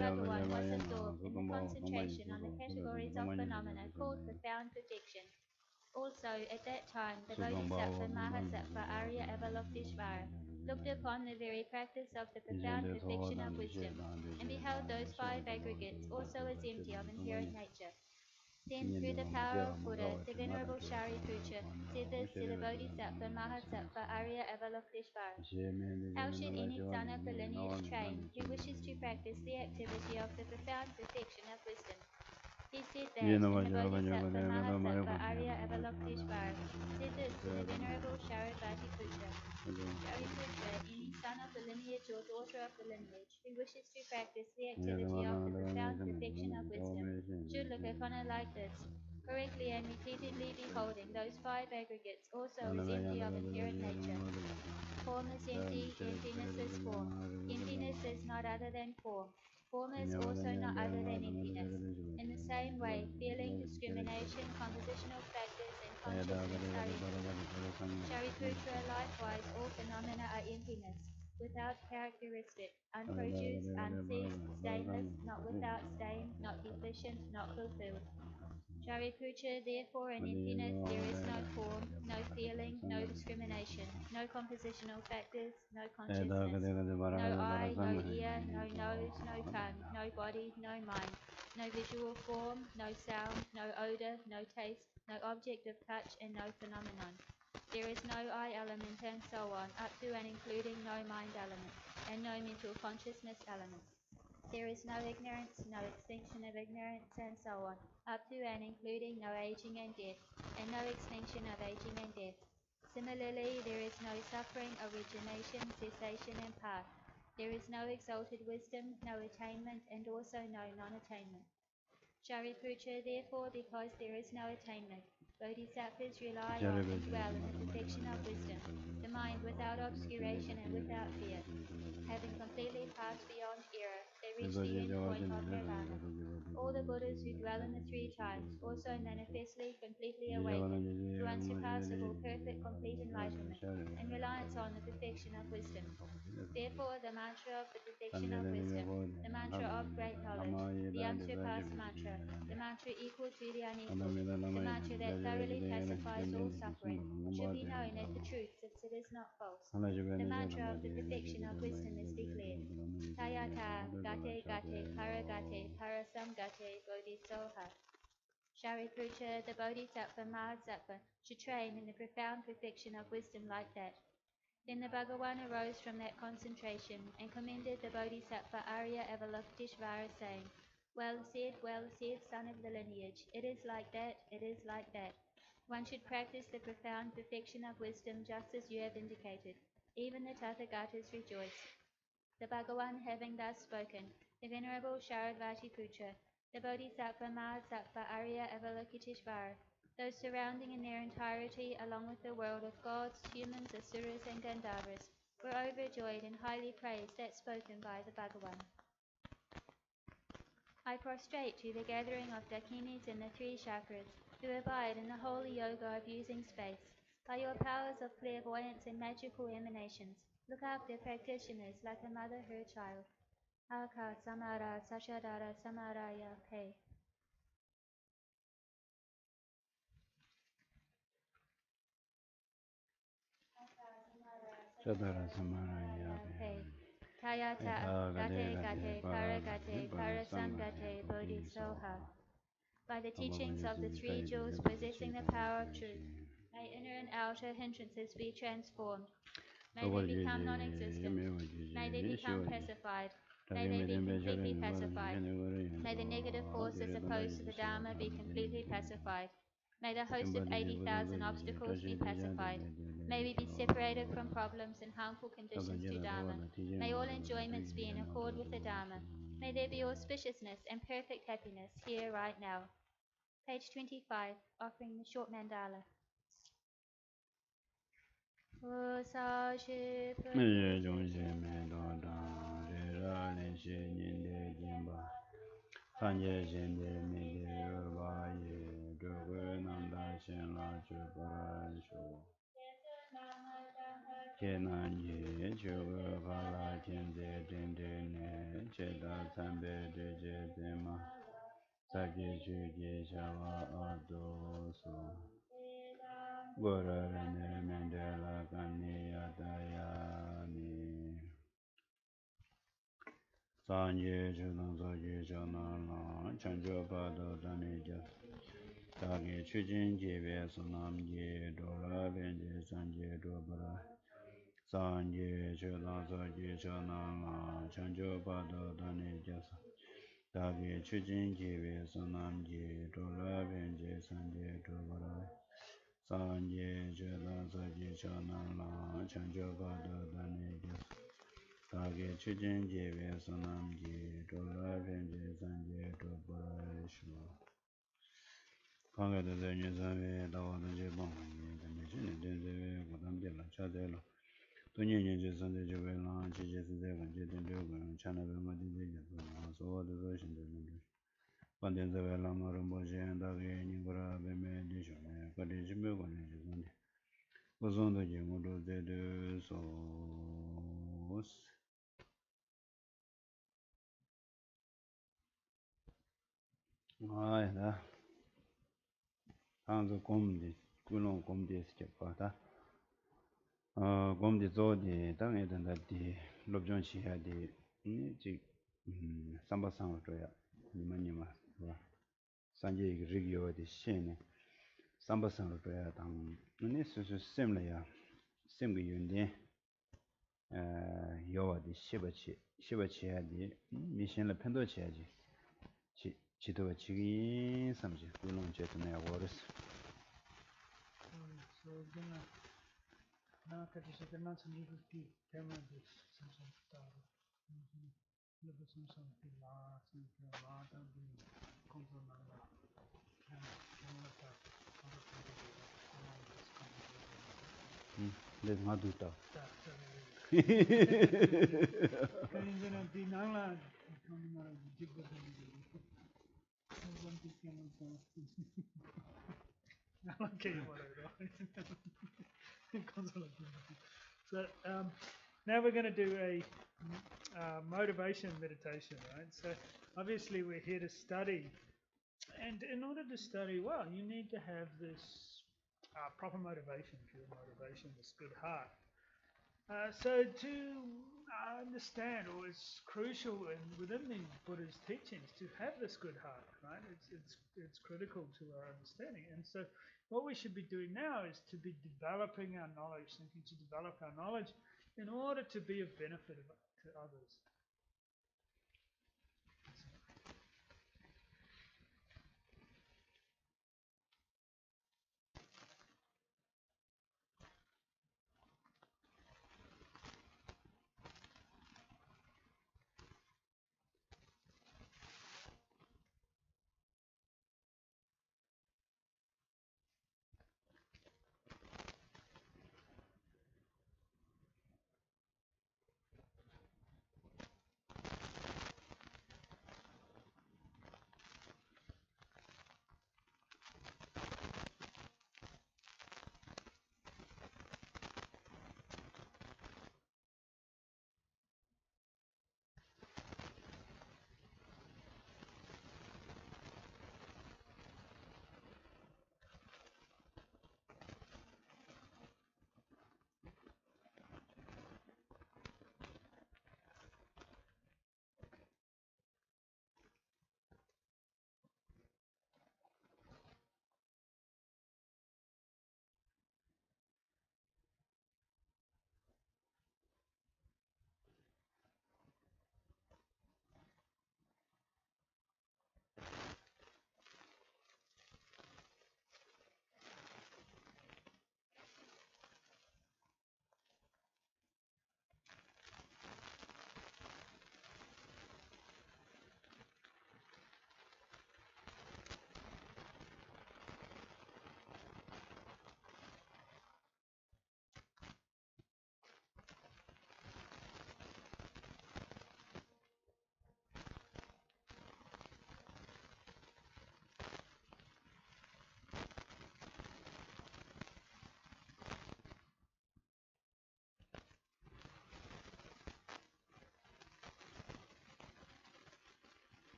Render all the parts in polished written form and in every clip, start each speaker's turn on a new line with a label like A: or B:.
A: Bhagawan was absorbed in the concentration on the categories of phenomena called profound perfection. Also, at that time, the Bodhisattva Mahasattva Arya Avalokiteshvara looked upon the very practice of the profound perfection of wisdom and beheld those five aggregates also as empty of inherent nature. Then, through the power of Buddha, the Venerable Shariputra said this to the Bodhisattva Mahasattva Arya Avalokiteshvara. How should any son of the lineage train who wishes to practice the activity of the profound perfection of wisdom? He said that, and the Bodhisattva Mahasattva Arya Avalokiteshvara said this to the Venerable Shariputra. Shariputra, any son of the lineage or daughter of the lineage who wishes to practice the activity of the profound perfection of wisdom should look upon it like this, correctly and repeatedly beholding those five aggregates also as empty of inherent nature. Form is empty, emptiness is form. Emptiness is not other than form. Form is also not other than emptiness. In the same way, feeling, discrimination, compositional factors, and consciousness are empty. Shariputra, likewise, all phenomena are emptiness, without characteristic, unproduced, unceased, stainless, not without stain, not deficient, not fulfilled. Shariputra, therefore, in emptiness there is no form, no feeling, no discrimination, no compositional factors, no consciousness, no eye, no ear, no nose, no tongue, no body, no mind, no visual form, no sound, no odor, no taste, no object of touch, and no phenomenon. There is no I element and so on, up to and including no mind element, and no mental consciousness element. There is no ignorance, no extinction of ignorance, and so on, up to and including no aging and death, and no extinction of aging and death. Similarly, there is no suffering, origination, cessation, and path. There is no exalted wisdom, no attainment, and also no non-attainment. Shariputra, therefore, because there is no attainment, Bodhisattvas rely on and dwell in the perfection of wisdom, the mind without obscuration and without fear. Having completely passed beyond error, they reach the end point of nirvana. All the Buddhas who dwell in the three times, also manifestly, completely awaken to unsurpassable, perfect, complete enlightenment, and reliance on the perfection of wisdom. Therefore, the mantra of the perfection of wisdom, the mantra of great knowledge, the unsurpassed mantra, the mantra equal to the unequal, the mantra that thoroughly pacifies all suffering, should be known as the truth since it is not false. The mantra of the perfection of wisdom is declared. Tathagatha, gate, gate, para gate, parasam gate, bodhisoha. Shariputra, the Bodhisattva Mahasattva, should train in the profound perfection of wisdom like that. Then the Bhagawan arose from that concentration and commended the Bodhisattva Arya Avalokiteshvara, saying, well said, son of the lineage. It is like that, it is like that. One should practice the profound perfection of wisdom just as you have indicated. Even the Tathagatas rejoice. The Bhagawan having thus spoken, the Venerable Sharadvatiputra, the Bodhisattva Mahasattva Arya Avalokiteshvara, those surrounding in their entirety, along with the world of gods, humans, asuras, and Gandharvas, were overjoyed and highly praised that spoken by the Bhagawan. I prostrate to the gathering of Dakinis in the three chakras, who abide in the holy yoga of using space. By your powers of clairvoyance and magical emanations, look after practitioners like a mother her child. Aka Samara Sashadara Samaraya Pe.
B: Sadara Samaraya
A: Tayata Gate Gate Paragate Parasangate Bodhisoha. By the teachings of the three jewels possessing the power of truth, may inner and outer hindrances be transformed. May they become non-existent. May they become pacified. May they be completely pacified. May the negative forces opposed to the Dharma be completely pacified. May the host of 80,000 obstacles be pacified. May we be separated from problems and harmful conditions to Dharma. May all enjoyments be in accord with the Dharma. May there be auspiciousness and perfect happiness here right now. Page 25, offering the short mandala.
B: Kenan ye chugu pala chenze tende ne cheda sambe deje dema sake chuge shawa ado so gora rene mendela kani adaya ni sanje chudan sake chana la chanjo pado dani jas sake chujin jebe sunam ye dora benje sanje dobra sanje chudan sake chana la chanjo pado dani jas sake chujin jebe sunam ye dora benje sanje dobra sanje chudan sake chana la chanjo pado dani jas sake chujin jebe sunam ye dora benje sanje dobra shma Kanga de nye zame dawa de je bang ye de me jin de de ko dam de la cha de la to nye nye je san de je we la chi je se de gan je de de gan cha na be ma de de je so so wa de zo shin de ne ban de ze we la ma ro bo je da ge ni go ra be me de sho ne ka de ji me go ne je san de ko zon de je mo do de so ai da 항상 곰디 꿀롱 곰디 스케파다 곰디 조디 당에 된다디 롭존 시야디 이지 삼바상을 줘야 니마니마 와 산제 리기오디 시네 삼바상을 줘야 당 눈에 수수 셈려야 셈게 윤데 요와디 시바치야디 미신을 편도치야지 지도가 지기 삼지 꿀롱 제트네 워르스
C: So gonna now that is the not some little key camera this some star. Look at some la some la and the control number. Camera tab.
B: Let's not do that.
C: Kan ingin di nangla kami mana jibba kami one thing camera nangla kayak mana so now we're going to do a motivation meditation, right? So obviously we're here to study, and in order to study well, you need to have this proper motivation, pure motivation, this good heart. So to understand, or it's crucial within the Buddha's teachings to have this good heart, right? It's critical to our understanding, and so what we should be doing now is to be developing our knowledge, seeking to develop our knowledge in order to be of benefit to others.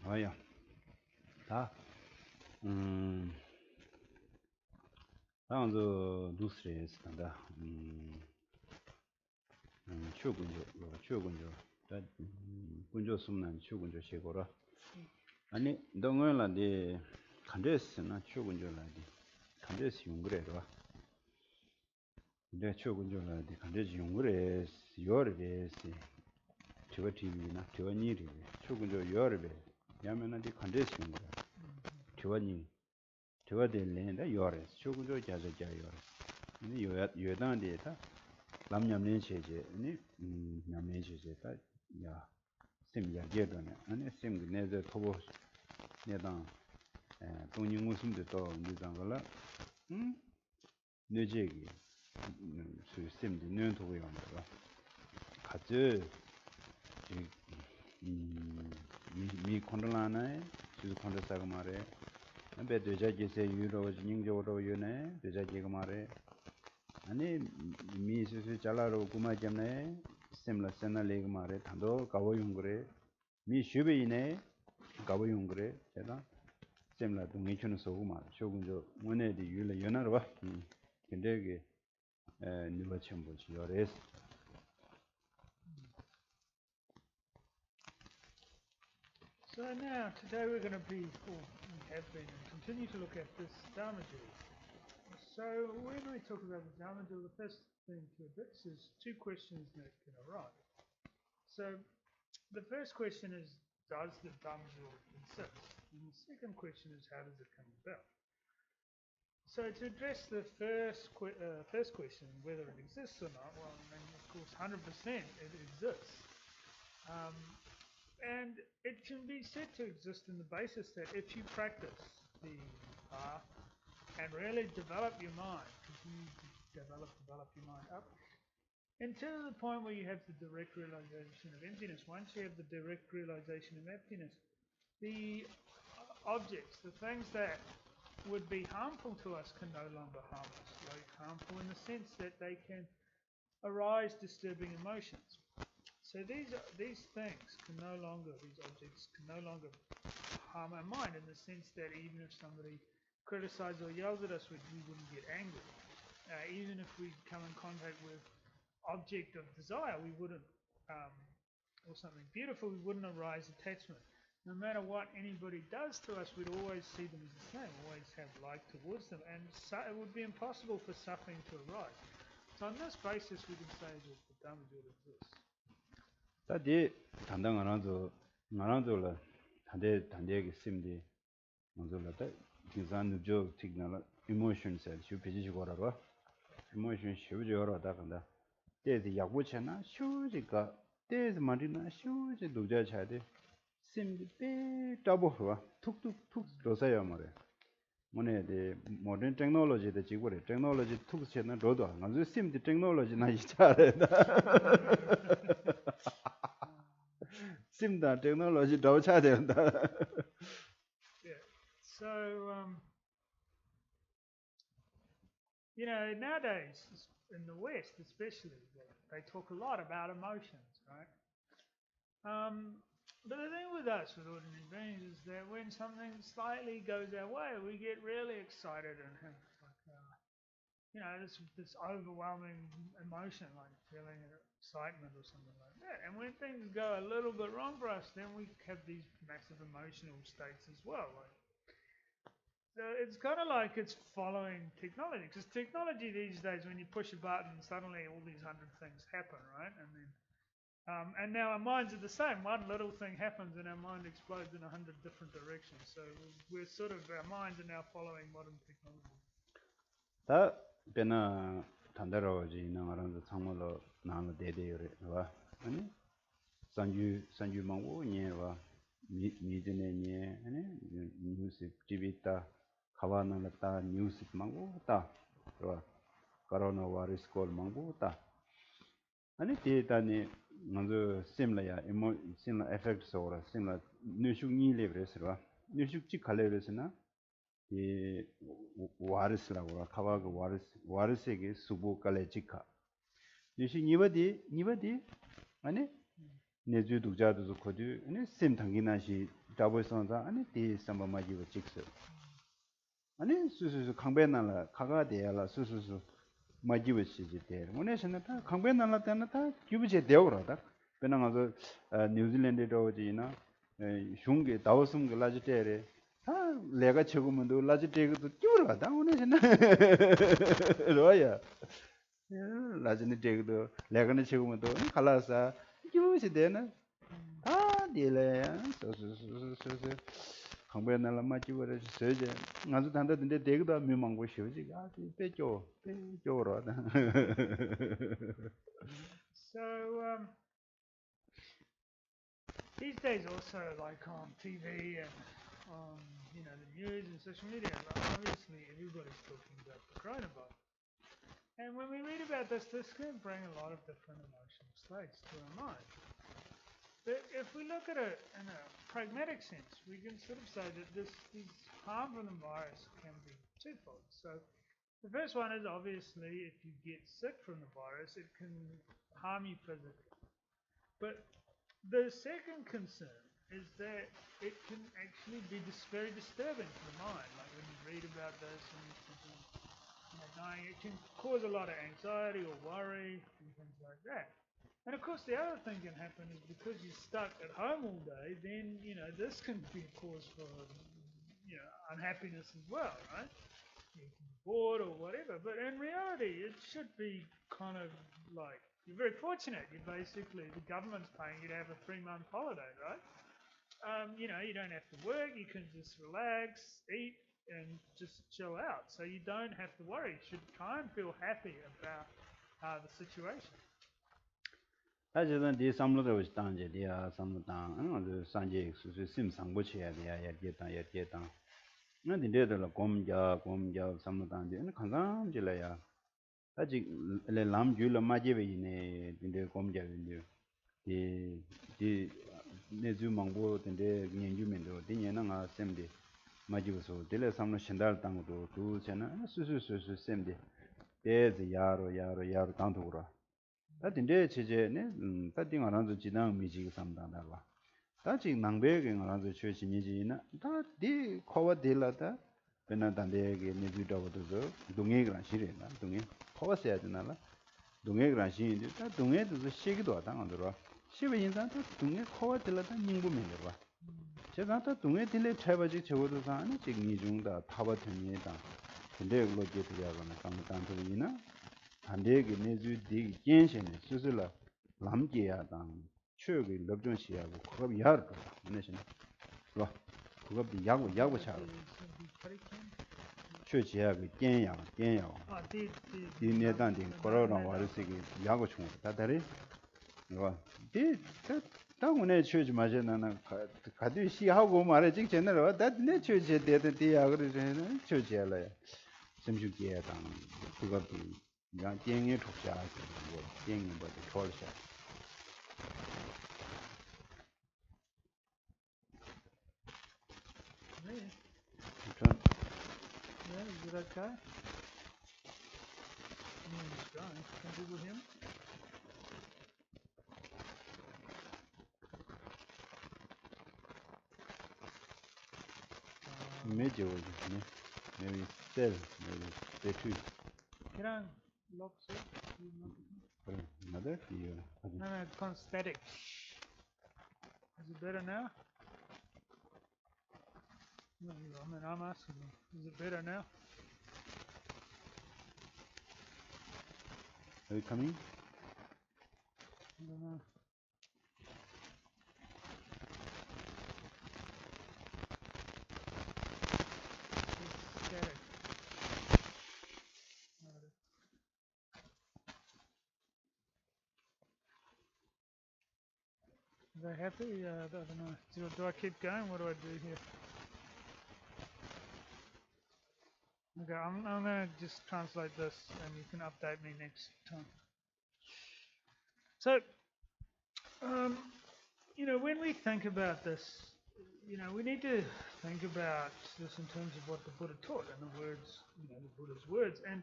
B: 아야. 다. 당저 두스레스 단다. 추군조. 다 군조 숨난 추군조 시고라. 아니, 동원란데 간데스나 추군조라디. 간데스 용그래로. 근데 추군조라디 간데스 용그래 요르베스. 저거 TV나 저거니리. 추군조 요르베. 야면한테 간데스 용그래. 저거니. 저거 될래는데 요르스. 추군조 자자자 요르스. 근데 요단데다 남냠는 체제. 아니, 냠는 체제다. 야. 셈이야 제도네. 아니, 셈그 내저 토보 내당 동ning 웃음도 또 니장걸라. 뇌제기. 시스템도 뇌도고 연구가. 같이 미 컨트롤하나에 주 컨트롤사가 말해. 배 되자기세 유로 닝조로 유네 되자기가 말해. 아니 미 수수 잘라로 구마점네 셈라 세나레가 말해. 단도 가보용 그래. 미 슈베이네 가보용 그래. 제가 셈라 동의천을 쏘고 말. 쇼군저 원에디 유를 연하러 봐. 근데 그 누가 참 보지 요레스.
C: So now, today we're going to be, or we have been, and continue to look at this Dharmajul. So when we talk about the Dharmajul, the first thing to address is two questions that can arise. So the first question is, does the Dharmajul exist? And the second question is, how does it come about? So to address the first question, whether it exists or not, well, I mean, of course, 100% it exists. And it can be said to exist in the basis that if you practice the path and really develop your mind, continue to develop your mind up until the point where you have the direct realization of emptiness. Once you have the direct realization of emptiness, the objects, the things that would be harmful to us can no longer harm us. Like harmful in the sense that they can arise disturbing emotions. So these things can no longer, these objects can no longer harm our mind in the sense that even if somebody criticized or yelled at us, we wouldn't get angry. Even if we come in contact with object of desire, we wouldn't, or something beautiful, we wouldn't arise attachment. No matter what anybody does to us, we'd always see them as the same, always have like towards them, and it would be impossible for suffering to arise. So on this basis, we can say that the Dharmajul exists.
B: 다디 단당 안아도 단대게 심디 먼저라다 기산 누저 시그널 이모션 셀 슈피지고라로 이모션 슈지고라다 간다 데디 야고체나 슈지가 데즈 마리나 슈지 도자 차데 심디 베 더블와 툭툭툭 로사야 말에 뭐네데 모던 테크놀로지데 지고래 테크놀로지 툭체나 로도 아주 심디 테크놀로지 나 이차래다 심다 테크놀로지 더 차야 된다.
C: Yeah. So, nowadays, in the West especially, they talk a lot about emotions, right? But the thing with us, with ordinary beings, is that when something slightly goes our way, we get really excited and have this overwhelming emotion, like feeling excitement or something like that. And when things go a little bit wrong for us, then we have these massive emotional states as well. So it's kind of like it's following technology, because technology these days, when you push a button, suddenly all these 100 things happen, right? And now our minds are the same. One little thing happens and our mind explodes in 100 different directions. So our minds are now following modern technology.
B: 다 베나 단다로지 나가라서 참말로 나는 대대요래 봐. 아니 산주 망고 녀와 미드네 녀 아니 뉴스 TV다 카바나다 뉴스 망고 다 봐. 코로나 바이러스 콜 망고 다 아니 데이터니 먼저 심라야 심라 에펙트 소라 심라 뉴슈니 레브레스 봐. 뉴슈치 칼레브레스나 이 와르스라고 카바가 와르스에게 수보 칼레지카 이시 니바디 아니 내주 독자도 좋거든 아니 셈 당기나시 잡고 있어서 아니 뒤 삼바 마지고 직서 아니 수수수 강변나라 가가 돼야라 수수수 마지고 시지 돼 오늘은 다 강변나라 때는 다 기부제 되어라다 배나가서 뉴질랜드에 오지나 흉게 다우스 그 라지 때래 다 내가 적으면도 라지 때도 끼우러가다 오늘은 로야 라지는 때도 내가는 적으면도 갈라서 기부제 되나 아 딜레야 소소소소소 강변나라 마치고 서제 아주 단단한데 대그다 미망고 쉬우지 아 빼줘라다
C: So these days also like on TV and on the news and social media, obviously everybody's talking about the coronavirus. And when we read about this can bring a lot of different emotional states to our mind. But if we look at it in a pragmatic sense, we can sort of say that this harm from the virus can be twofold. So the first one is obviously if you get sick from the virus, it can harm you physically. But the second concern is that it can actually be very disturbing to the mind. Like when you read about this and you're thinking, dying, it can cause a lot of anxiety or worry and things like that. And of course, the other thing can happen is because you're stuck at home all day, then this can be a cause for unhappiness as well, right? You can be bored or whatever. But in reality, it should be kind of like you're very fortunate. You basically the government's paying you to have a 3-month holiday, right? You don't have to work. You can just relax, eat, and just chill out. So you don't have to worry. You should try and feel happy about the situation.
B: 사실은 이 삼로도 단계 디아 삼로당 그 산지 수수 심상고치야 돼야 야게다 야게다 근데 데들 곰자 삼로당데 간감질이야 아직 람줄라 마제베이네 근데 곰자인데 이 내주망고 근데 년주면도 디년아 셈데 마지고서 딜레 삼로 신달 땅도 두잖아 수수수수 셈데 데즈 야로 땅도라 다 딘데 체제네 다 딩아란도 지당 미지가 삼단다라 다 지금 낭배게 알아서 최신이지나 다디 코와 딜라다 베나단데게 니비도도 동해그란 시레나 동해 코와서야 되나라 동해그란 시인데 다 동해도 시기도 하다 안들어 시베 인산도 동해 코와 딜라다 닝부면도 봐 제가 다 동해 딜레 차바지 적어도 사는 지금 이중다 타바튼이다 근데 그거 제들이야거나 상단들이나 반대게 내주 디 괜찮네 스스로 남게야당 추억이 럽존시하고 그거 야르다 내신 봐 그거 야고 차 추지하고 겐야 디네단딩 코로나 바이러스기 야고 총 다다리 봐 디 당원에 추지 마제나나 가디 시하고 말해 직전에 다네 추지 되는데 그러잖아 추지할래 심주기야 당 그거 양 땡에 ထုတ်下 뭐 땡에 뭐 ထုတ်下
C: Yeah, is it okay? He's going. Can Google him?
B: Maybe cell, maybe statue.
C: Can lock it?
B: Another here.
C: No, it's kind of static. Is it better now? No, I'm asking you. Is it better now?
B: Are you coming?
C: I don't know. It's static. Are they happy? I don't know. Do I keep going? What do I do here? Okay, I'm going to just translate this and you can update me next time. So, when we think about this, we need to think about this in terms of what the Buddha taught and the words, the Buddha's words. And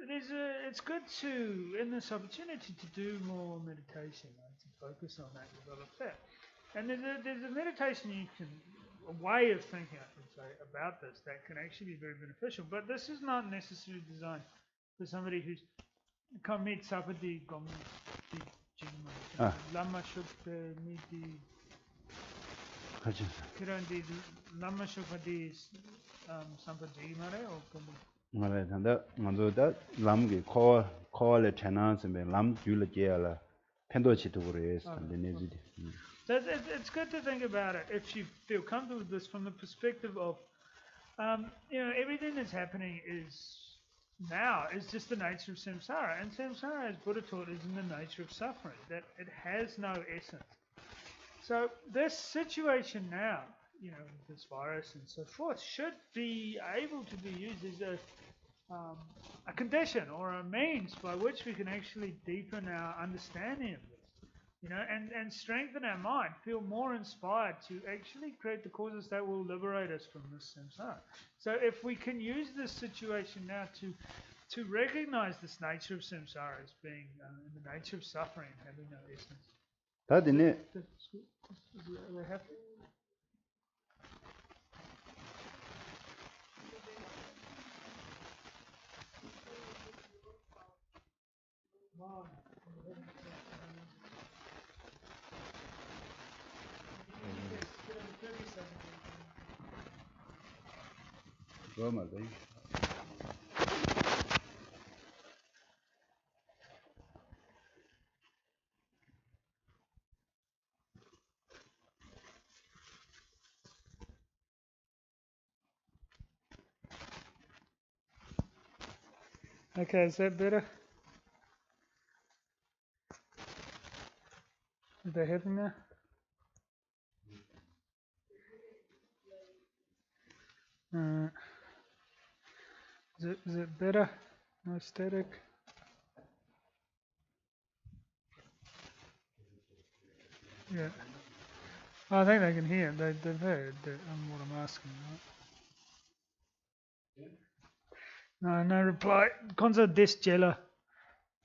C: it's good to, in this opportunity, to do more meditation, right? To focus on that, develop that. And there's a meditation a way of thinking, I should say, about this that can actually be very beneficial. But this is not necessarily designed for somebody who's commit sapati gomiti
B: Ah.
C: lama shukte miti kirandi lama shukti sampati mare or
B: Mare tanda manzo da lam ge ko le chana sembe lam jula je la pendo chi tu res tande ne zi.
C: So it's good to think about it if you feel comfortable with this from the perspective of everything that's happening is just the nature of samsara, and samsara, as Buddha taught, is in the nature of suffering, that it has no essence. So this situation now, this virus and so forth, should be able to be used as a condition or a means by which we can actually deepen our understanding of this, and strengthen our mind, feel more inspired to actually create the causes that will liberate us from this samsara. So if we can use this situation now to recognize this nature of samsara as being in the nature of suffering and having no essence.
B: Ta dine
C: They have to.
B: Roma dai.
C: Okay, is that better? Is that happening now? Is it better? No static? Yeah. I think they can hear. They've heard what I'm asking, right? No reply. Konza des jela.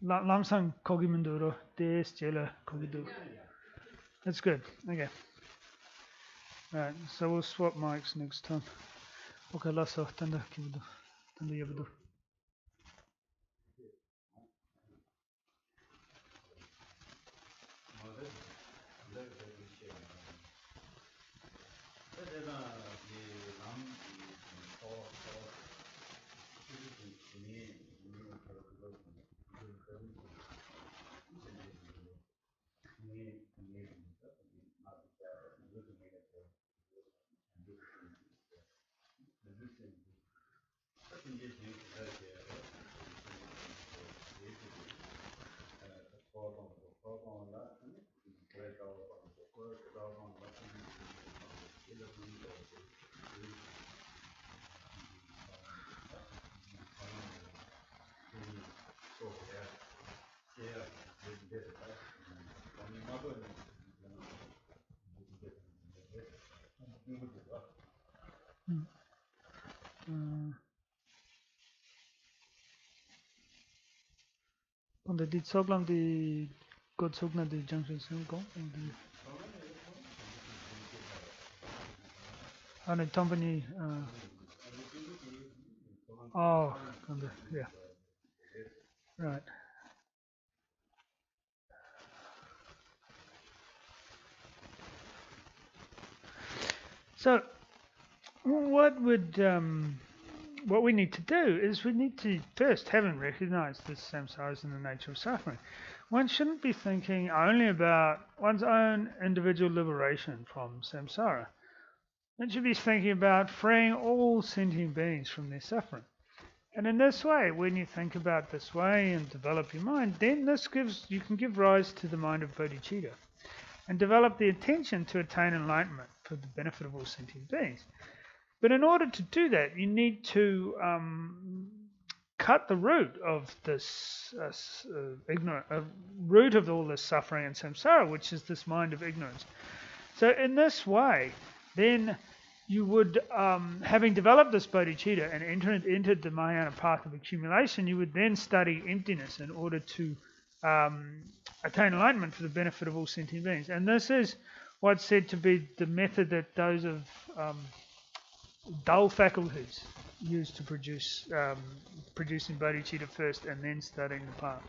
C: Lamsang kogi manduro. Des jela kogi do. That's good. Okay. Alright, so we'll swap mics next time. Okay, lasso. Tanda kibudu. Tanda yabudu. Onda dit soglam di god sogna di junction sim kom. And a company. Oh, yeah. Right. So, what we need to do is we need to first, having recognized this samsara is in the nature of suffering, one shouldn't be thinking only about one's own individual liberation from samsara. One should be thinking about freeing all sentient beings from their suffering. And in this way, when you think about this way and develop your mind, then you can give rise to the mind of bodhicitta and develop the intention to attain enlightenment for the benefit of all sentient beings. But in order to do that, you need to cut the root of this root of all this suffering and samsara, which is this mind of ignorance. So in this way, then you would, having developed this bodhicitta and entered the Mahayana path of accumulation, you would then study emptiness in order to attain enlightenment for the benefit of all sentient beings. And this is what's said to be the method that those of dull faculties use to produce producing bodhicitta first and then studying the path.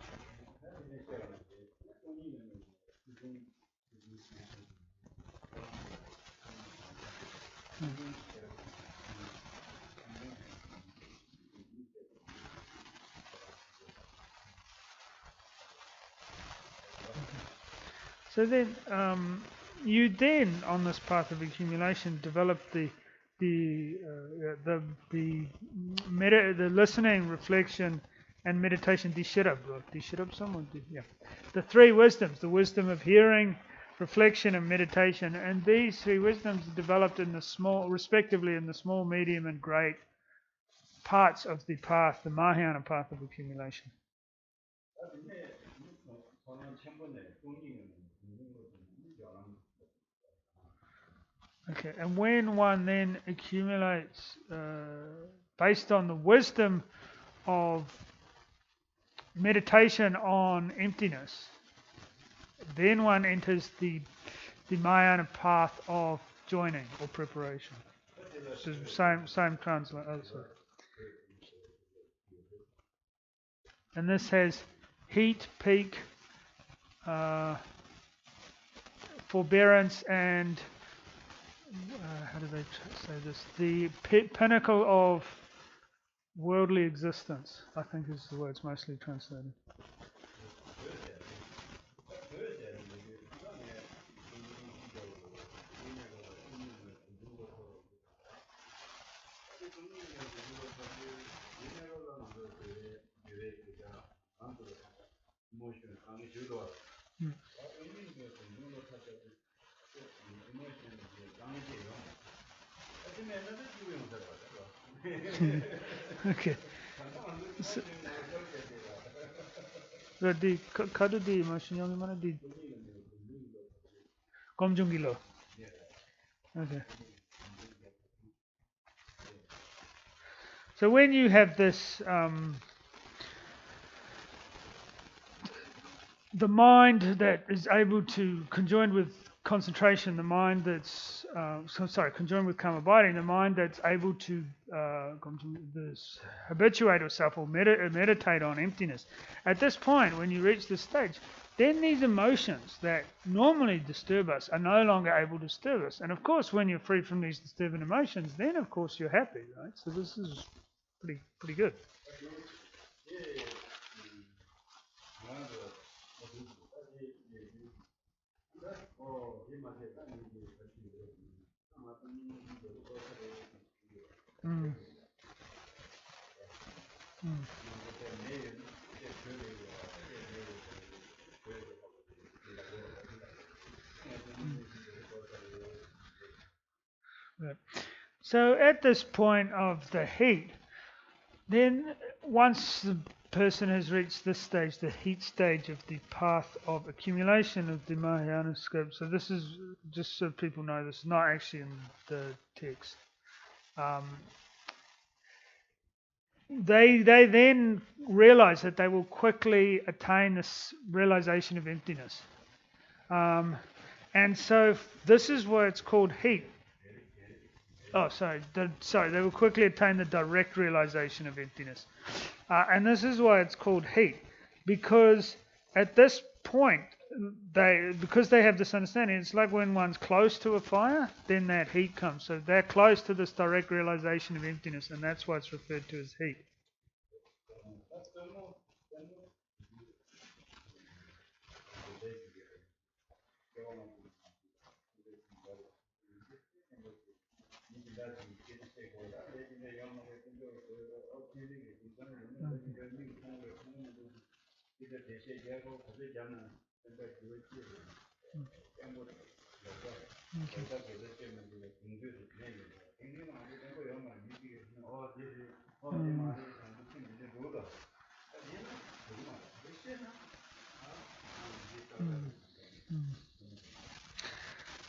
C: So then, you then on this path of accumulation develop the listening, reflection, and meditation. The three wisdoms: the wisdom of hearing, reflection, and meditation. And these three wisdoms are developed in the small, respectively, in the small, medium, and great parts of the path, the Mahayana path of accumulation. Okay, and when one then accumulates based on the wisdom of meditation on emptiness, then one enters the Mahayana path of joining or preparation. So same translate. Oh, sorry. And this has heat, peak, forbearance, and how do they say this? The pinnacle of worldly existence, I think is the word it's mostly translated. Okay. So the kadu di mashinyongi mana di komjungilo. Okay. So when you have this, the mind that is able to conjoin with concentration, the mind that's conjoined with calm abiding, the mind that's able to habituate itself or meditate on emptiness. At this point, when you reach this stage, then these emotions that normally disturb us are no longer able to disturb us. And of course, when you're free from these disturbing emotions, then of course you're happy, right? So this is pretty good. Mm. Mm. Right. So at this point of the heat, then once the person has reached this stage, the heat stage of the path of accumulation of the Mahayana scope. So this is, just so people know, this is not actually in the text. They then realize that they will quickly attain this realization of emptiness. And so this is why it's called heat. They will quickly attain the direct realization of emptiness. And this is why it's called heat. Because at this point, because they have this understanding, it's like when one's close to a fire, then that heat comes. So they're close to this direct realization of emptiness, and that's why it's referred to as heat.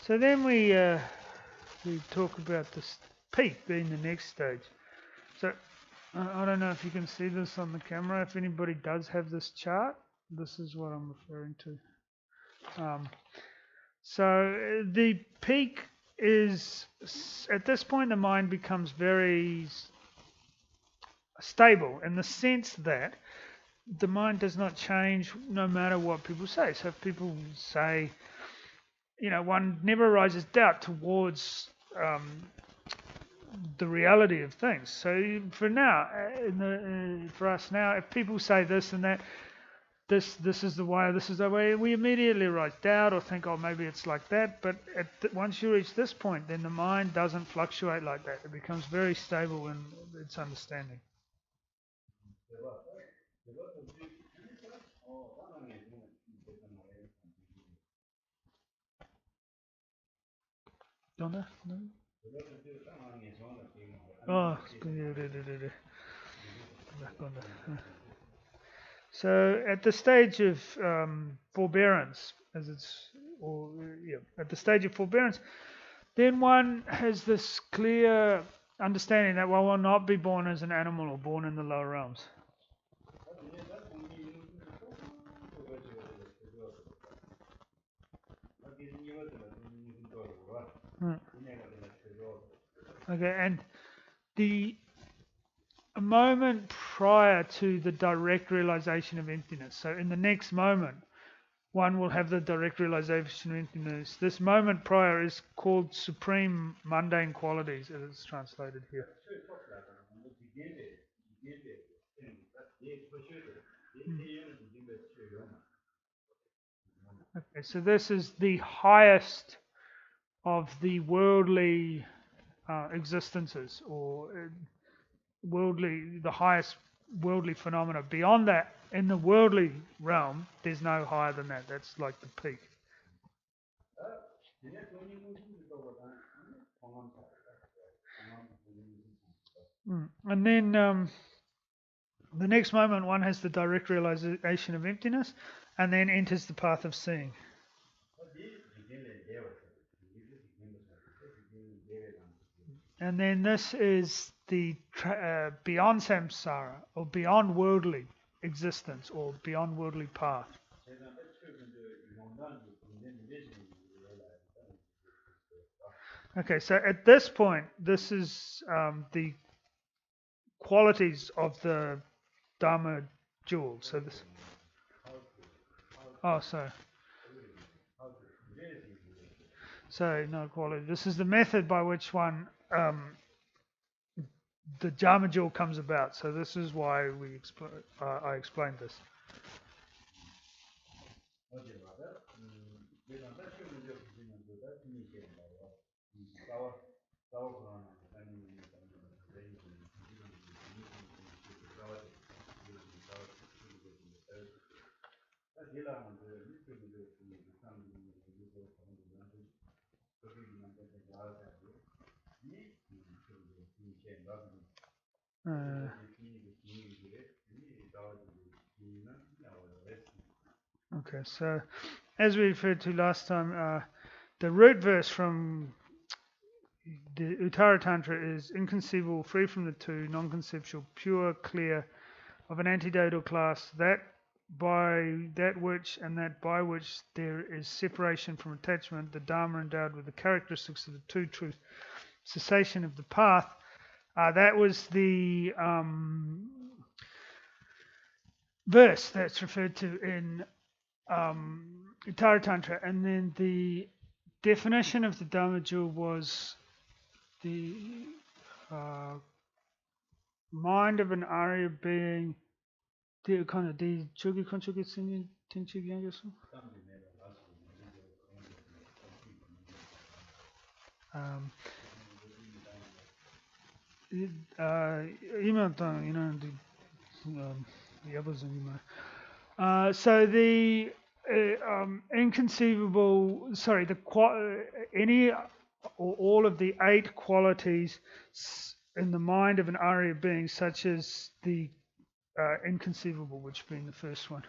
C: So then we talk about this peak being the next stage. So I don't know if you can see this on the camera. If anybody does have this chart, this is what I'm referring to. So the peak is, at this point, the mind becomes very stable in the sense that the mind does not change no matter what people say. So if people say, one never rises doubt towards the reality of things. So for now, for us now, if people say this and that, this is the way, this is the way, we immediately rise doubt or think, oh, maybe it's like that. But once you reach this point, then the mind doesn't fluctuate like that. It becomes very stable in its understanding. ¿Dónde? Oh, so at the stage of forbearance, at the stage of forbearance, then one has this clear understanding that one will not be born as an animal or born in the lower realms. Hmm. Okay, and the moment prior to the direct realization of emptiness. So in the next moment, one will have the direct realization of emptiness. This moment prior is called supreme mundane qualities, as it's translated here. Okay, so this is the highest of the worldly existences, or the highest worldly phenomena. Beyond that, in the worldly realm, there's no higher than that. That's like the peak. And then the next moment, one has the direct realization of emptiness, and then enters the path of seeing. And then this is the beyond samsara, or beyond worldly existence, or beyond worldly path. Okay, so at this point, this is the qualities of the Dharma jewel. So this. Oh, sorry. So no quality. This is the method by which one the Dharma jewel comes about. So this is why I explained this. Okay, so as we referred to last time, the root verse from the Uttara Tantra is inconceivable, free from the two, non-conceptual, pure, clear, of an antidotal class, that by that which and that by which there is separation from attachment, the Dharma endowed with the characteristics of the two truth, cessation of the path. That was the verse that's referred to in Uttara Tantra, and then the definition of the Dharma jewel was the mind of an Arya being. So the inconceivable, sorry, any or all of the 8 qualities in the mind of an Arya being, such as the inconceivable, which being the first one.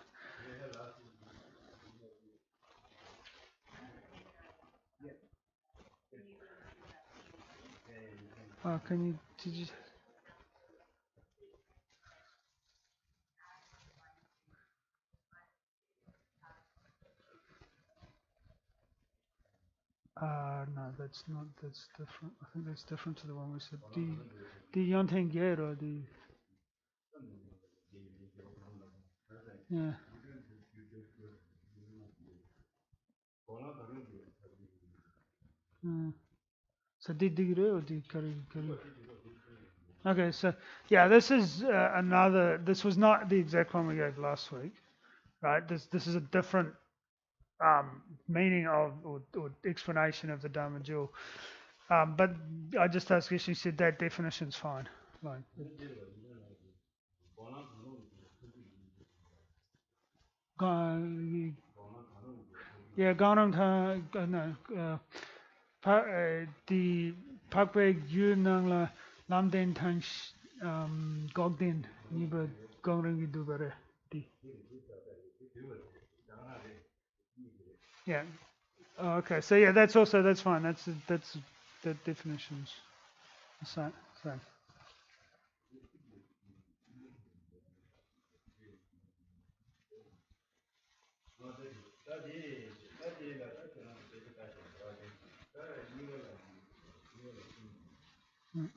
C: Did you? No, that's not. That's different. I think that's different to the one we said. The Yontengero, the yeah. Uh, so di digre or di kari. Okay, so yeah, this is another. This was not the exact one we gave last week, right? This is a different meaning of or explanation of the Dharma jewel. But I just asked her. She said that definition's fine. Fine. Yeah, Ganam Tha no the Parkway Yunang la Lamden Tan Gogden Niba Gongring Dubare. Yeah. Oh, okay. So yeah, that's fine. That's that definition's the same. Same. Mm.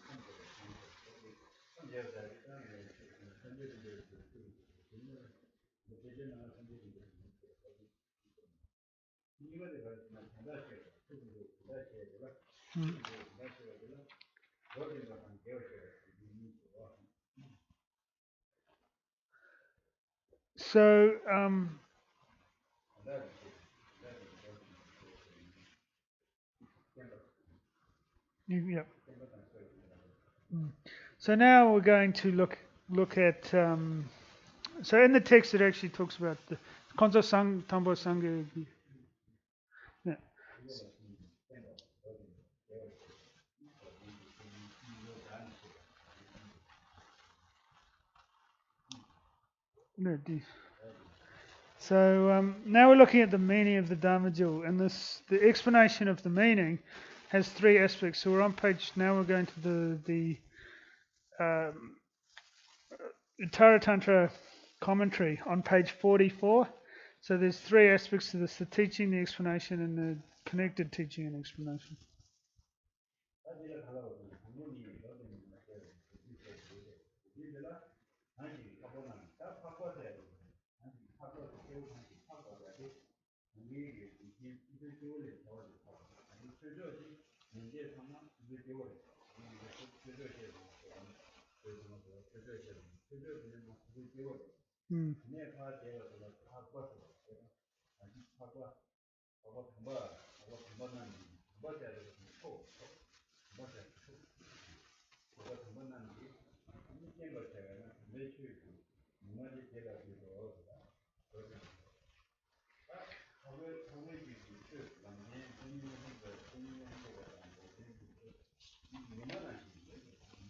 C: Mm. So yeah. Mm. So now we're going to look at so in the text it actually talks about the Konzo Sang Tambo Sangye. Yeah. No, so now we're looking at the meaning of the Dharma jewel, and the explanation of the meaning has three aspects. So we're on page now. We're going to the um, Uttara Tantra commentary on page 44. So there's three aspects to this: the teaching, the explanation, and the connected teaching and explanation. Mm.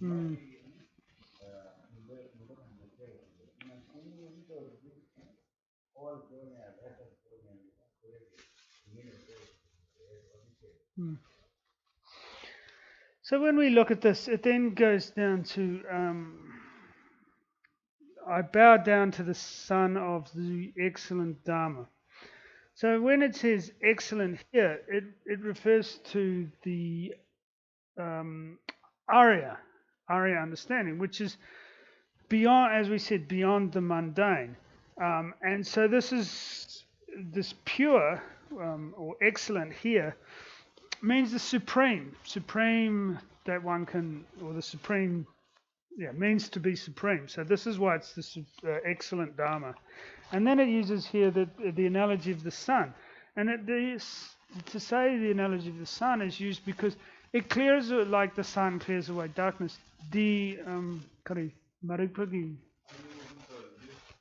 C: Mm. Mm. So when we look at this, it then goes down to I bow down to the Son of the excellent Dharma. So when it says excellent here, it refers to the um, Arya understanding, which is beyond, as we said, beyond the mundane. And so this pure or excellent here means the supreme that one can, or the supreme, yeah, means to be supreme. So this is why it's the excellent Dharma. And then it uses here the analogy of the sun. And to say the analogy of the sun is used because it clears, like the sun clears away darkness. The maripagi,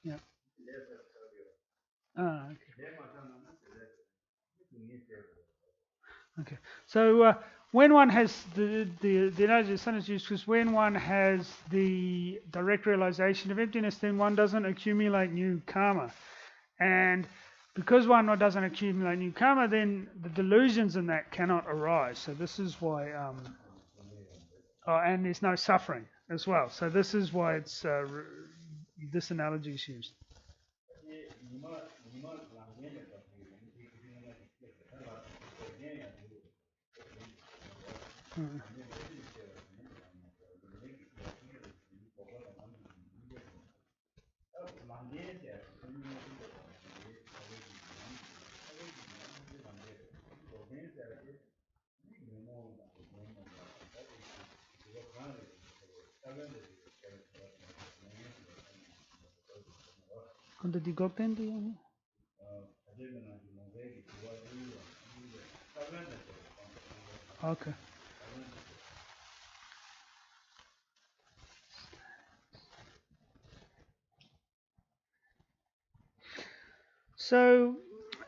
C: yeah. Ah, okay. So when one has the analogy of the sun is used because when one has the direct realization of emptiness, then one doesn't accumulate new karma. And because one doesn't accumulate new karma, then the delusions in that cannot arise. So this is why, and there's no suffering as well. So this is why it's this analogy is used. Mm. Quando digo tendi, okay. So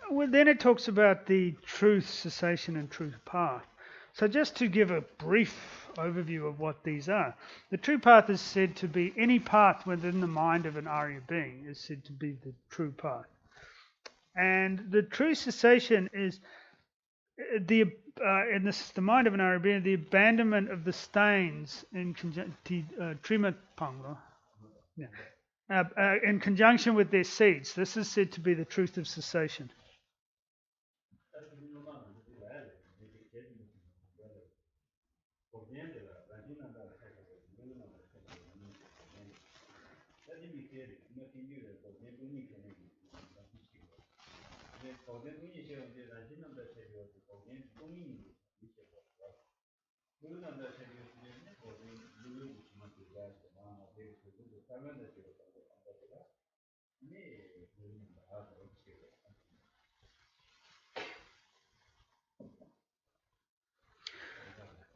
C: well, then it talks about the truth, cessation, and truth path. So just to give a brief overview of what these are, the true path is said to be any path within the mind of an Arya being is said to be the true path. And the true cessation is the and this is the mind of an Arya being, the abandonment of the stains in in conjunction with their seeds. This is said to be the truth of cessation.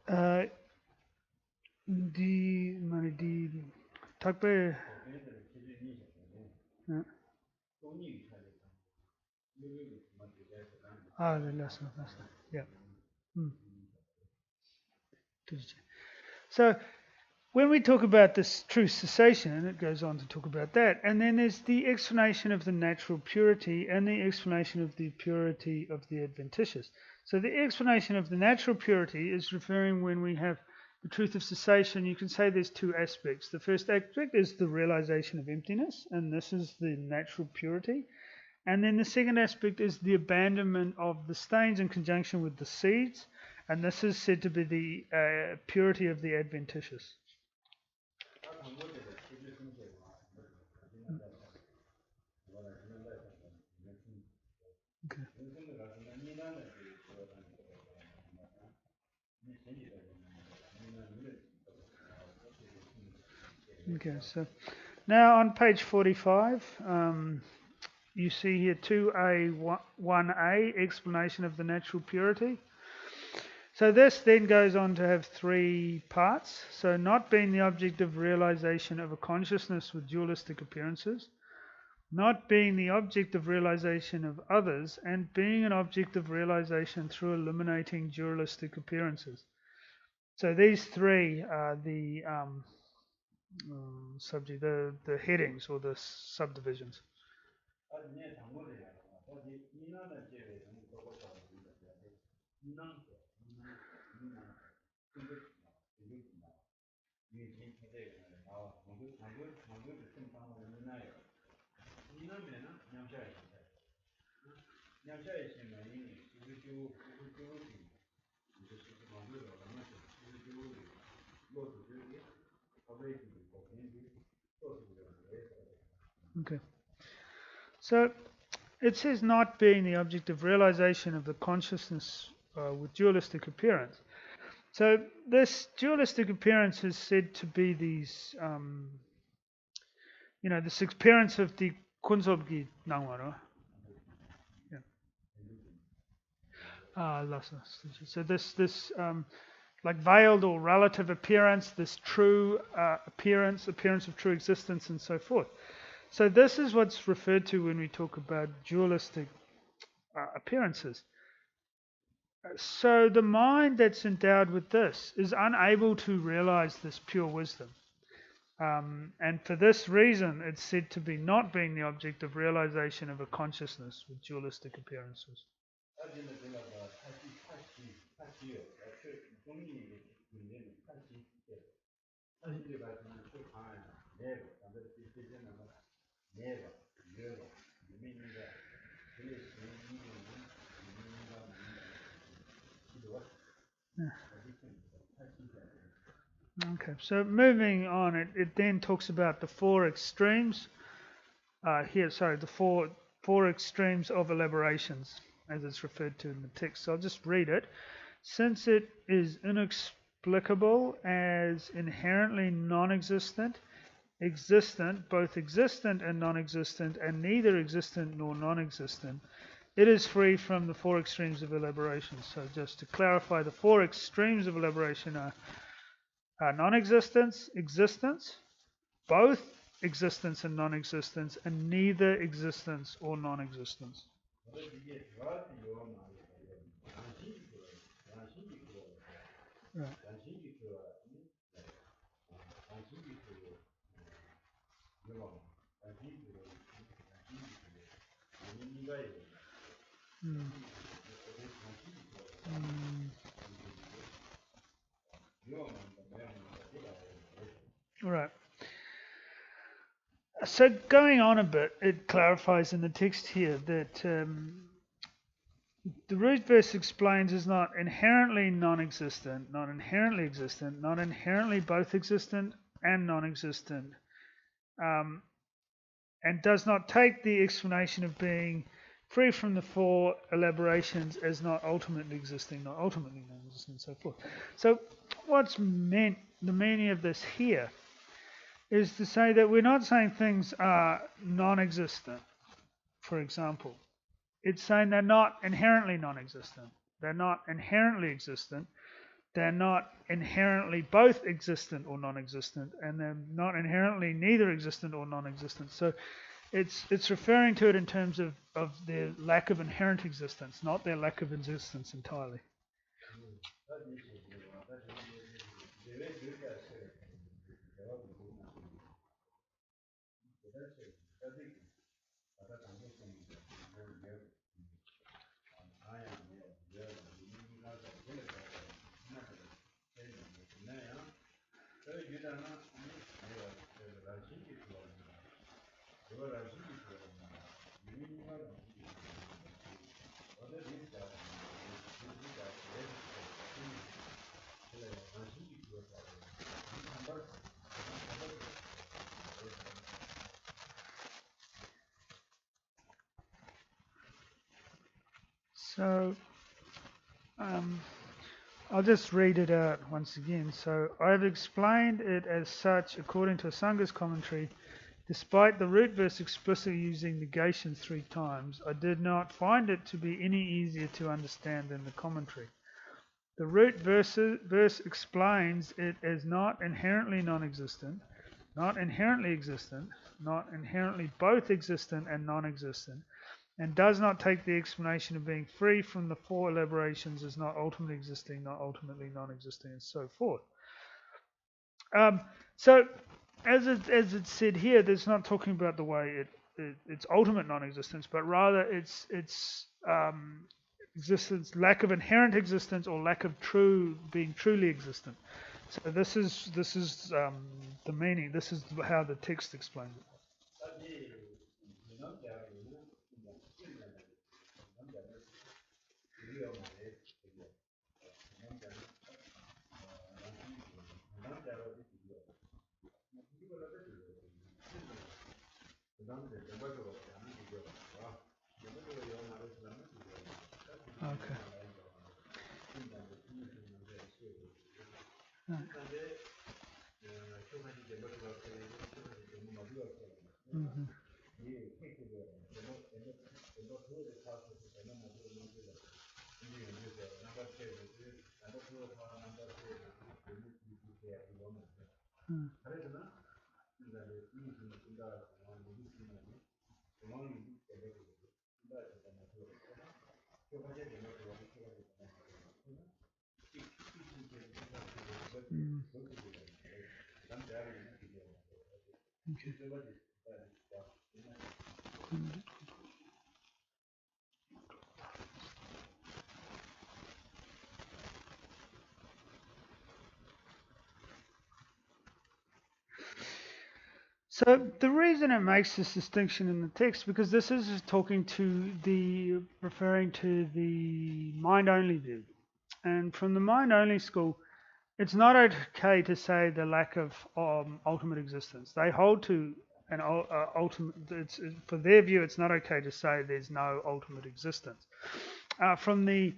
C: Uh, die takbe the lesson, yeah. Mm. So when we talk about this true cessation, it goes on to talk about that. And then there's the explanation of the natural purity and the explanation of the purity of the adventitious. So the explanation of the natural purity is referring when we have the truth of cessation. You can say there's two aspects. The first aspect is the realization of emptiness, and this is the natural purity. And then the second aspect is the abandonment of the stains in conjunction with the seeds, and this is said to be the purity of the adventitious. Okay. Okay, so now on page 45, you see here 2A, 1A, explanation of the natural purity. So this then goes on to have three parts. So not being the object of realization of a consciousness with dualistic appearances, not being the object of realization of others, and being an object of realization through eliminating dualistic appearances. So these three are the subject, the headings or the subdivisions. Okay. So it says not being the object of realization of the consciousness with dualistic appearance. So this dualistic appearance is said to be these, this appearance of the kunsobgi nangwara. So this like veiled or relative appearance, this true appearance of true existence, and so forth. So this is what's referred to when we talk about dualistic appearances. So the mind that's endowed with this is unable to realize this pure wisdom. And for this reason, it's said to be not being the object of realization of a consciousness with dualistic appearances. Okay, so moving on, it then talks about the four extremes. The four extremes of elaborations, as it's referred to in the text. So I'll just read it. Since it is inexplicable as inherently non-existent, existent, both existent and non-existent, and neither existent nor non-existent, it is free from the four extremes of elaboration. So just to clarify, the four extremes of elaboration are non-existence, existence, both existence and non-existence, and neither existence or non-existence. Right. Mm. Mm. Right. So going on a bit, it clarifies in the text here that the root verse explains is not inherently non-existent, not inherently existent, not inherently both existent and non-existent, um, and does not take the explanation of being free from the four elaborations as not ultimately existing, not ultimately non-existent, and so forth. So what's meant, the meaning of this here, is to say that we're not saying things are non-existent, for example. It's saying they're not inherently non-existent. They're not inherently existent. They're not inherently both existent or non-existent, and they're not inherently neither existent or non-existent. So it's referring to it in terms of their lack of inherent existence, not their lack of existence entirely. So I'll just read it out once again. So I have explained it as such according to Sanga's commentary. Despite the root verse explicitly using negation 3 times, I did not find it to be any easier to understand than the commentary. The root verse explains it as not inherently non-existent, not inherently existent, not inherently both existent and non-existent, and does not take the explanation of being free from the four elaborations as not ultimately existing, not ultimately non-existing, and so forth. So, as it's said here, it's not talking about the way its ultimate non-existence, but rather its existence, lack of inherent existence, or lack of being truly existent. So this is the meaning. This is how the text explains it. Okay. Right. Mhm. Mm. Mm. Okay. Mm. So the reason it makes this distinction in the text, because this is referring to the mind-only view, and from the mind-only school, it's not okay to say the lack of ultimate existence. They hold to an ultimate. For their view, it's not okay to say there's no ultimate existence. From the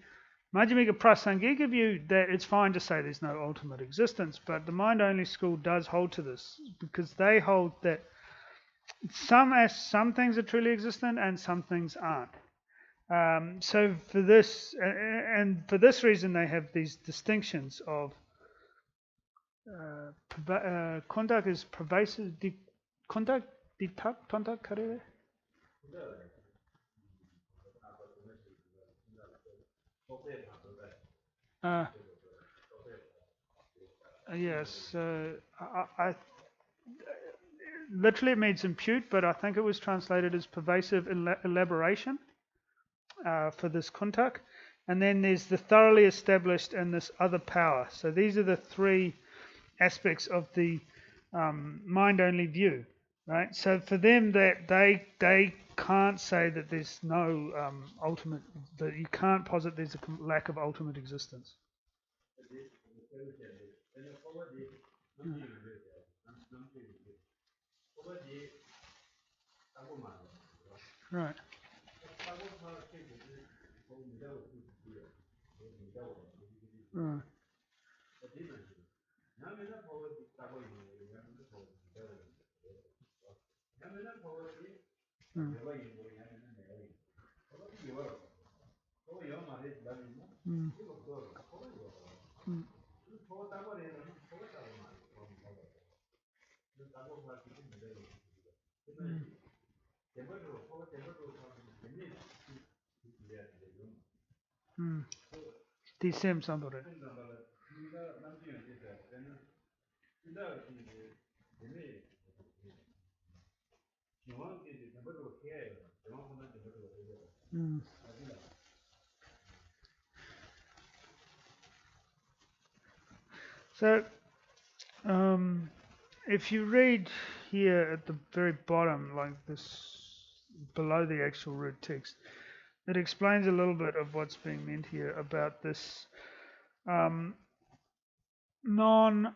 C: Majjhimika Prasangika view, that it's fine to say there's no ultimate existence, but the mind-only school does hold to this because they hold that some things are truly existent and some things aren't. So for this, and for this reason, they have these distinctions of contact is pervasive. Contact, contact, karere. Uh, yes, I literally it means impute, but I think it was translated as pervasive elaboration for this contact. And then there's the thoroughly established and this other power. So these are the three aspects of the mind-only view, right? So for them, that they can't say that there's no ultimate, that you can't posit there's a lack of ultimate existence. Right. Right. Mm. Mm. Mm. Mm. The same somebody. Mm. So, if you read here at the very bottom, like this, below the actual root text, it explains a little bit of what's being meant here about this non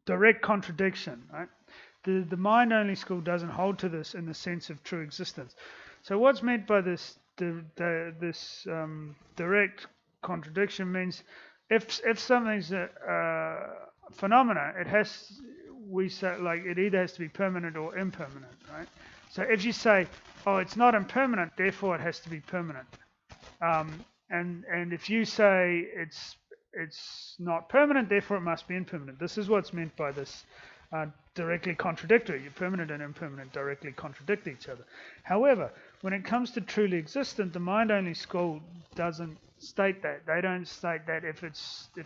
C: direct contradiction, right? The mind-only school doesn't hold to this in the sense of true existence. So what's meant by this this direct contradiction means if something's a phenomena, it has, we say, like, it either has to be permanent or impermanent, right? So if you say, oh, it's not impermanent, therefore it has to be permanent. And if you say it's not permanent, therefore it must be impermanent. This is what's meant by this directly contradictory. Permanent and impermanent directly contradict each other. However, when it comes to truly existent, the mind-only school doesn't state that. They don't state that if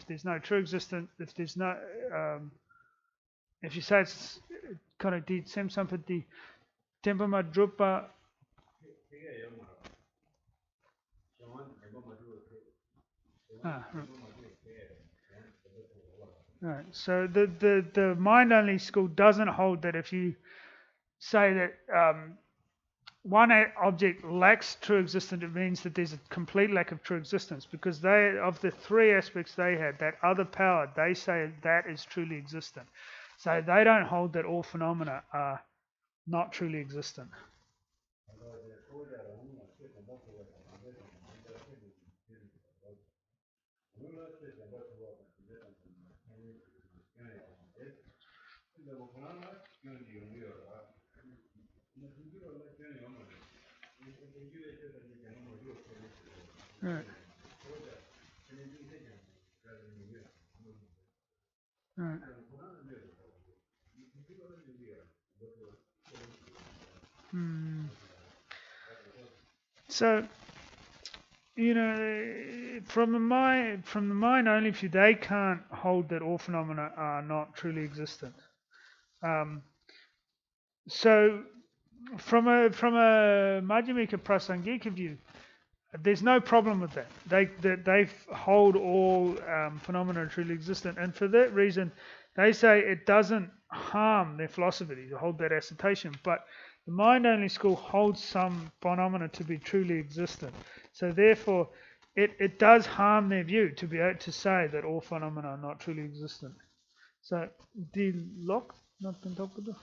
C: there's no true existent, if there's no if you say it's kind of di sem sampati tempama drupa. Right. Right. So the mind-only school doesn't hold that if you say that one object lacks true existence, it means that there's a complete lack of true existence, because they, of the three aspects they had, that other power, they say that is truly existent. So they don't hold that all phenomena are not truly existent. Right. Right. Hmm. So, you know, from the mind only view, they can't hold that all phenomena are not truly existent. So, from a Majjhimika Prasangika view, there's no problem with that. They hold all phenomena truly existent, and for that reason, they say it doesn't harm their philosophy to hold that assertion. But the mind-only school holds some phenomena to be truly existent. So therefore, it does harm their view to be able to say that all phenomena are not truly existent. So, the lock not been talked about?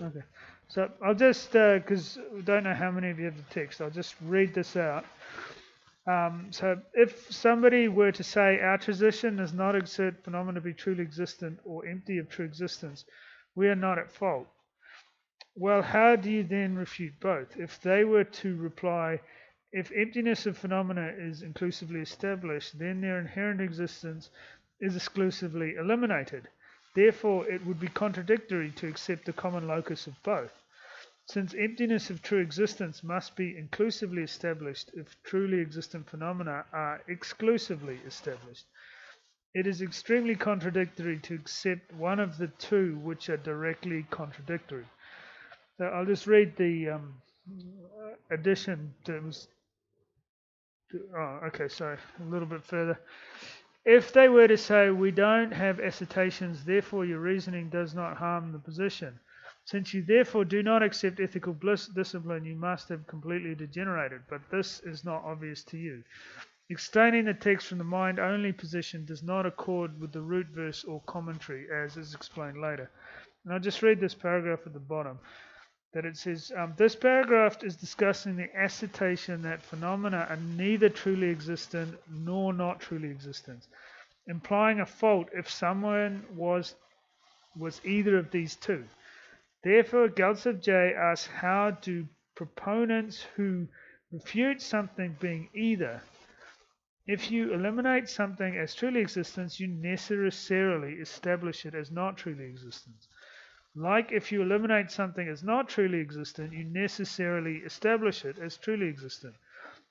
C: Okay. So I'll just, because we don't know how many of you have the text, I'll just read this out. So if somebody were to say our tradition does not assert phenomena to be truly existent or empty of true existence, we are not at fault. Well, how do you then refute both? If they were to reply, if emptiness of phenomena is inclusively established, then their inherent existence is exclusively eliminated. Therefore, it would be contradictory to accept the common locus of both. Since emptiness of true existence must be inclusively established if truly existent phenomena are exclusively established, it is extremely contradictory to accept one of the two which are directly contradictory. So I'll just read the addition that was. Oh, okay, sorry, a little bit further. If they were to say, we don't have assertions, therefore your reasoning does not harm the position. Since you therefore do not accept ethical discipline, you must have completely degenerated, but this is not obvious to you. Explaining the text from the mind-only position does not accord with the root verse or commentary, as is explained later. And I'll just read this paragraph at the bottom, that it says, this paragraph is discussing the assertion that phenomena are neither truly existent nor not truly existent, implying a fault if someone was either of these two. Therefore, Gyaltsab J asks, how do proponents who refute something being either? If you eliminate something as truly existent, you necessarily establish it as not truly existent. Like if you eliminate something as not truly existent, you necessarily establish it as truly existent.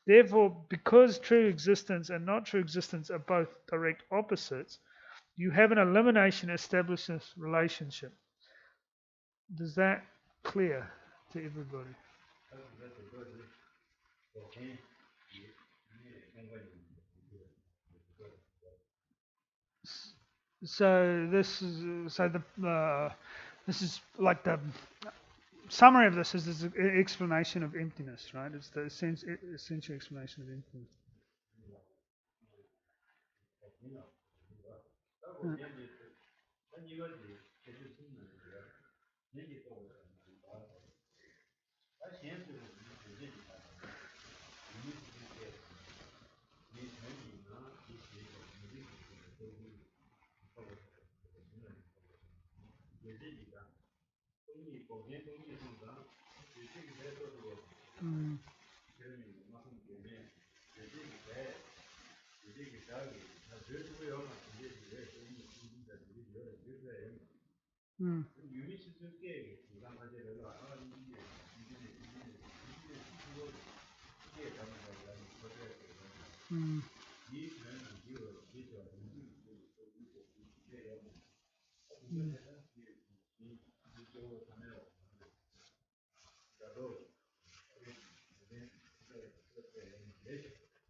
C: Therefore, because true existence and not true existence are both direct opposites, you have an elimination establishment relationship. Does that clear to everybody? So this is this is like the summary of this is the explanation of emptiness, right? It's the essential explanation of emptiness. Mm. Mm. Mm. Mm.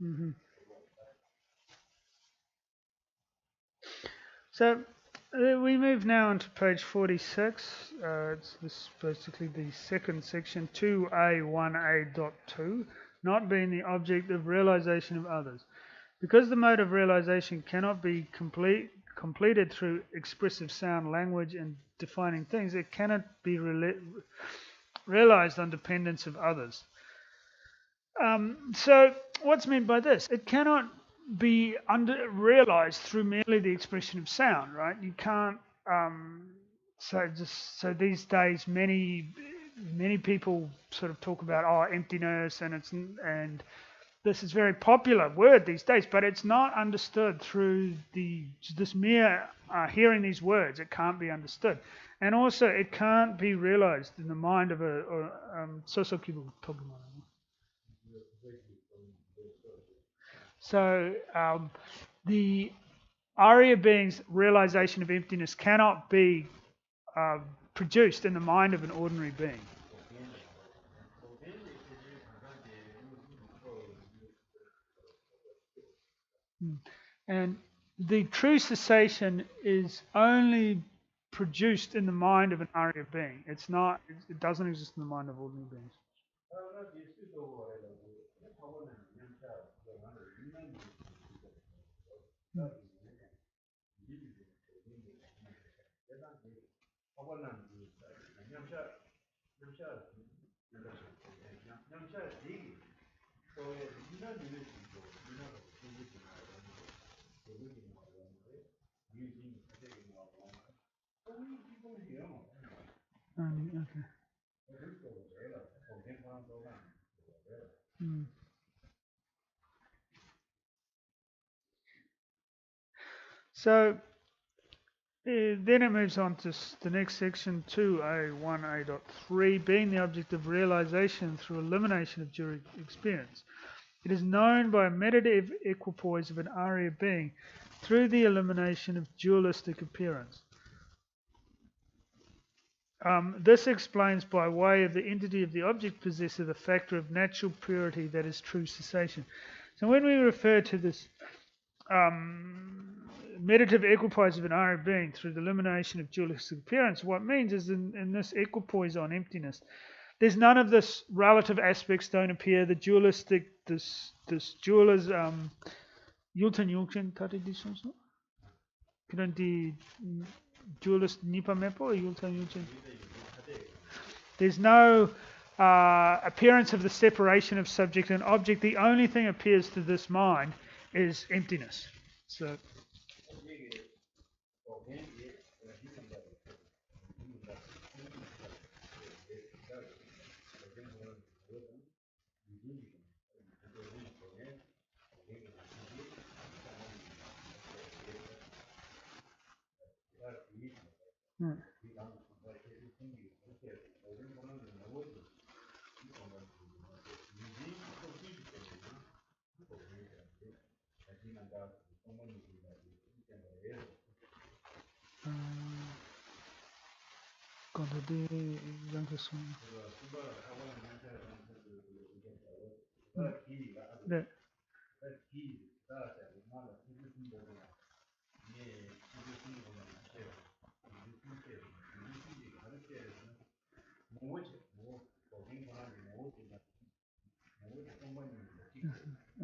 C: Mm-hmm. So we move now into page 46. It's this basically the second section, 2A1A.2, not being the object of realization of others. Because the mode of realization cannot be completed through expressive sound, language, and defining things, it cannot be realized on dependence of others. So what's meant by this? It cannot be realized through merely the expression of sound, right? You can't. So these days, many people sort of talk about emptiness, and this is a very popular word these days, but it's not understood through this mere hearing these words. It can't be understood, and also it can't be realized in the mind of a sosokibu Pokemon. So the Arya being's realization of emptiness cannot be produced in the mind of an ordinary being. And the true cessation is only produced in the mind of an Arya being. It's not. It doesn't exist in the mind of ordinary beings. Okay. Mm. So then it moves on to the next section, 2A1A.3, being the object of realization through elimination of dual experience. It is known by a meditative equipoise of an Arya being through the elimination of dualistic appearance. This explains by way of the entity of the object possessor the factor of natural purity that is true cessation. So when we refer to this meditative equipoise of an Arya being through the elimination of dualistic appearance, what it means is in this equipoise on emptiness, there's none of this relative aspects don't appear, the dualistic, this dualism, yulten yulchen tati disons, no? Kira di dualist nipa mepo or yulten yulchen? There's no appearance of the separation of subject and object. The only thing appears to this mind is emptiness. So, hmm. Quando de Yankees. The,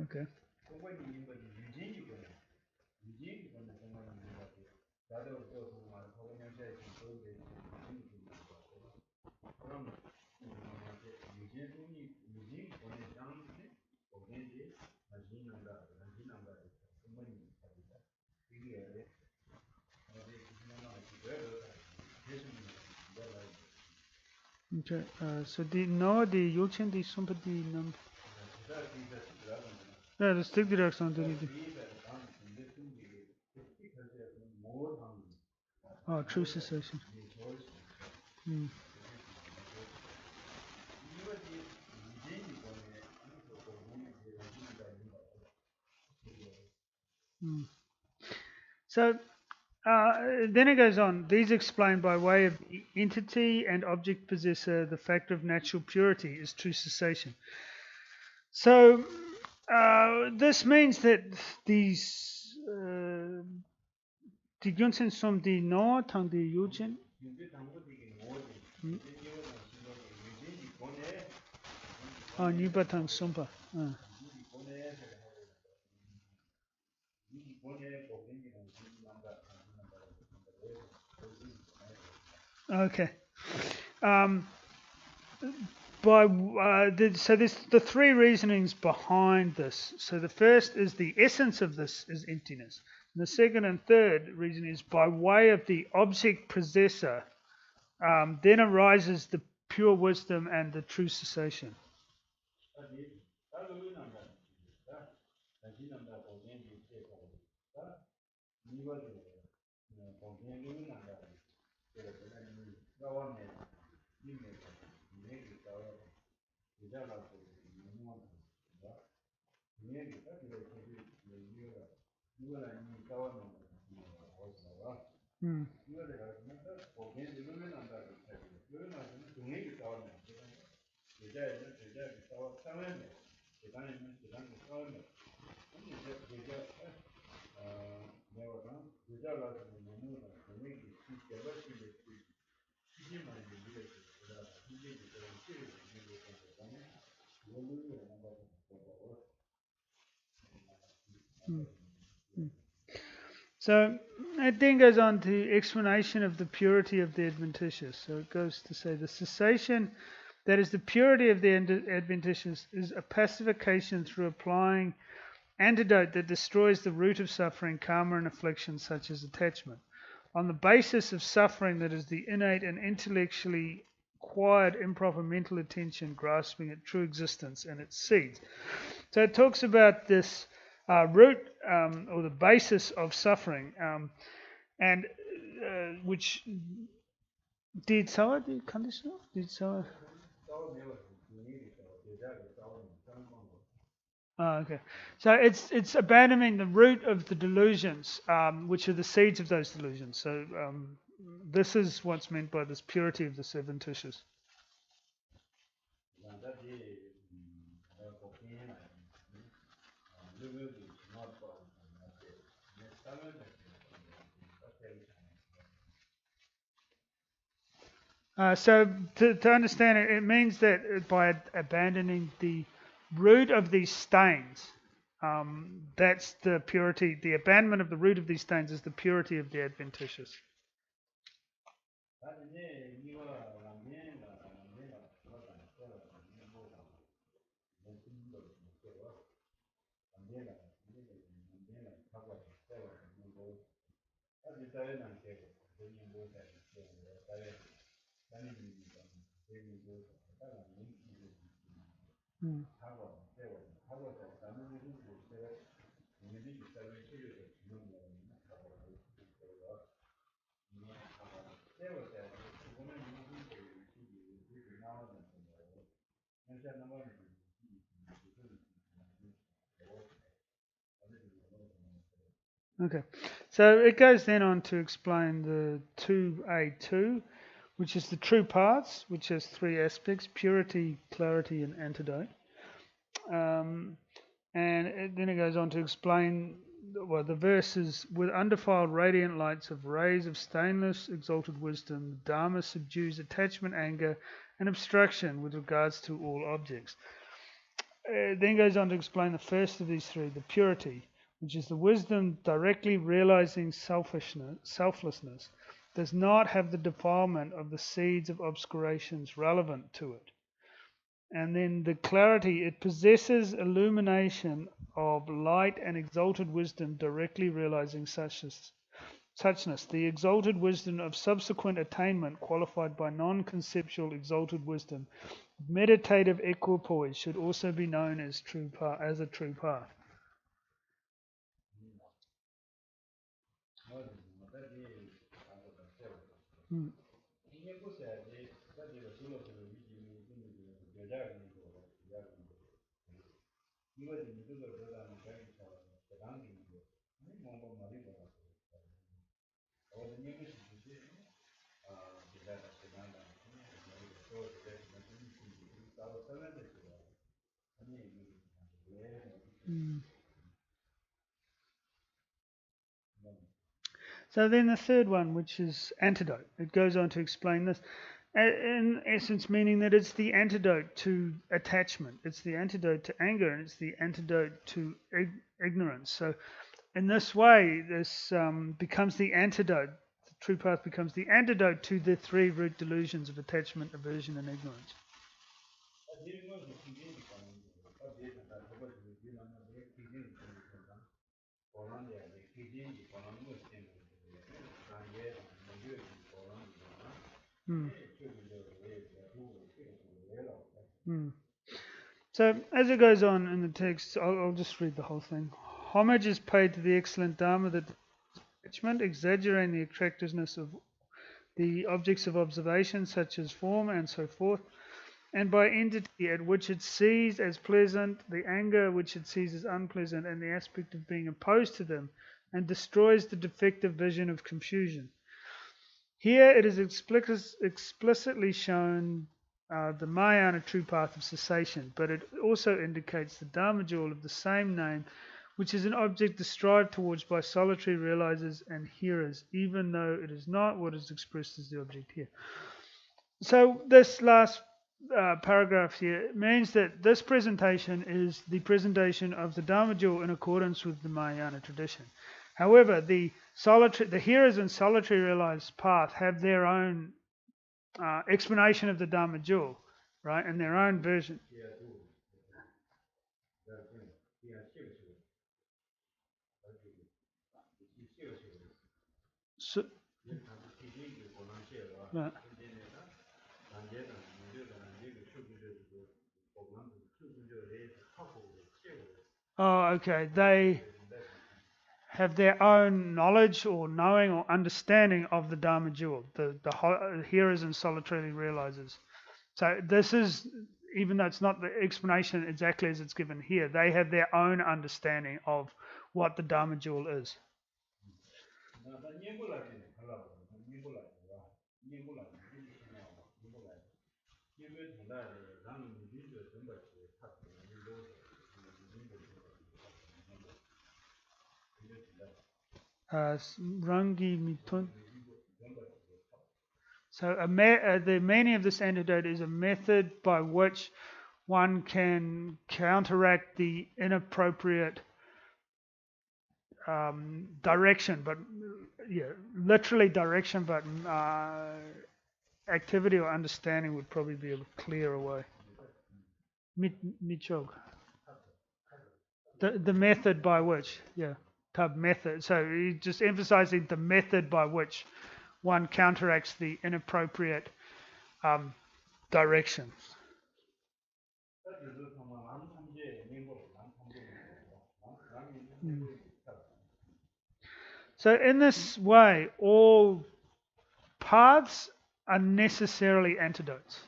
C: okay. Okay, so the no the Yulchen the somebody number. Yeah, the stick direction to the. Oh, true cessation. Hmm. Hmm. So then it goes on. These explain by way of the entity and object possessor the factor of natural purity is true cessation. So this means that these the Yunsen som the no tang the Yujin. Oh, Nipa tang sumpa. Okay. So there's the three reasonings behind this. So the first is the essence of this is emptiness. And the second and third reason is by way of the object possessor, then arises the pure wisdom and the true cessation. Hmm. So it then goes on to explanation of the purity of the adventitious. So it goes to say the cessation, that is the purity of the adventitious, is a pacification through applying antidote that destroys the root of suffering, karma, and affliction such as attachment. On the basis of suffering, that is the innate and intellectually acquired improper mental attention grasping at true existence and its seeds. So it talks about this root or the basis of suffering, and which did so, did conditional, did so. Oh, okay. So it's abandoning the root of the delusions, which are the seeds of those delusions. So this is what's meant by this purity of the adventitious. So to understand it, it means that by abandoning the root of these stains, that's the purity. The abandonment of the root of these stains is the purity of the adventitious. Hmm. Okay, so it goes then on to explain the 2A2, which is the true paths, which has three aspects: purity, clarity, and antidote. And then it goes on to explain, well, the verses: with undefiled radiant lights of rays of stainless exalted wisdom, Dharma subdues attachment, anger, and obstruction with regards to all objects. Then goes on to explain the first of these three, the purity, which is the wisdom directly realizing selflessness, does not have the defilement of the seeds of obscurations relevant to it. And then the clarity, it possesses illumination of light and exalted wisdom directly realizing suchness. The exalted wisdom of subsequent attainment, qualified by non-conceptual exalted wisdom, meditative equipoise, should also be known as a true path. Hmm. Mm. So then the third one, which is antidote, it goes on to explain this, in essence meaning that it's the antidote to attachment, it's the antidote to anger, and it's the antidote to ignorance. So in this way, this becomes the antidote. The true path becomes the antidote to the three root delusions of attachment, aversion, and ignorance. Mm. Mm. So as it goes on in the text, I'll just read the whole thing. Homage is paid to the excellent Dharma that attachment, exaggerating the attractiveness of the objects of observation, such as form and so forth, and by entity at which it sees as pleasant, the anger which it sees as unpleasant, and the aspect of being opposed to them, and destroys the defective vision of confusion. Here it is explicitly shown the Mahayana true path of cessation, but it also indicates the Dharma jewel of the same name, which is an object to strive towards by solitary realizers and hearers, even though it is not what is expressed as the object here. So this last paragraph here means that this presentation is the presentation of the Dharma jewel in accordance with the Mahayana tradition. However, the the hearers in solitary realized path have their own explanation of the Dharma jewel, right, and their own version. So, right. Oh, okay. They have their own knowledge or knowing or understanding of the Dharma jewel, the hearers and solitarily realizers. So this is, even though it's not the explanation exactly as it's given here, they have their own understanding of what the Dharma jewel is. Rangi mitun. So the meaning of this antidote is a method by which one can counteract the inappropriate direction, but literally direction, but activity or understanding would probably be a clearer way. Michog. The method by which, tab method. So he's just emphasizing the method by which one counteracts the inappropriate directions. So in this way, all paths are necessarily antidotes.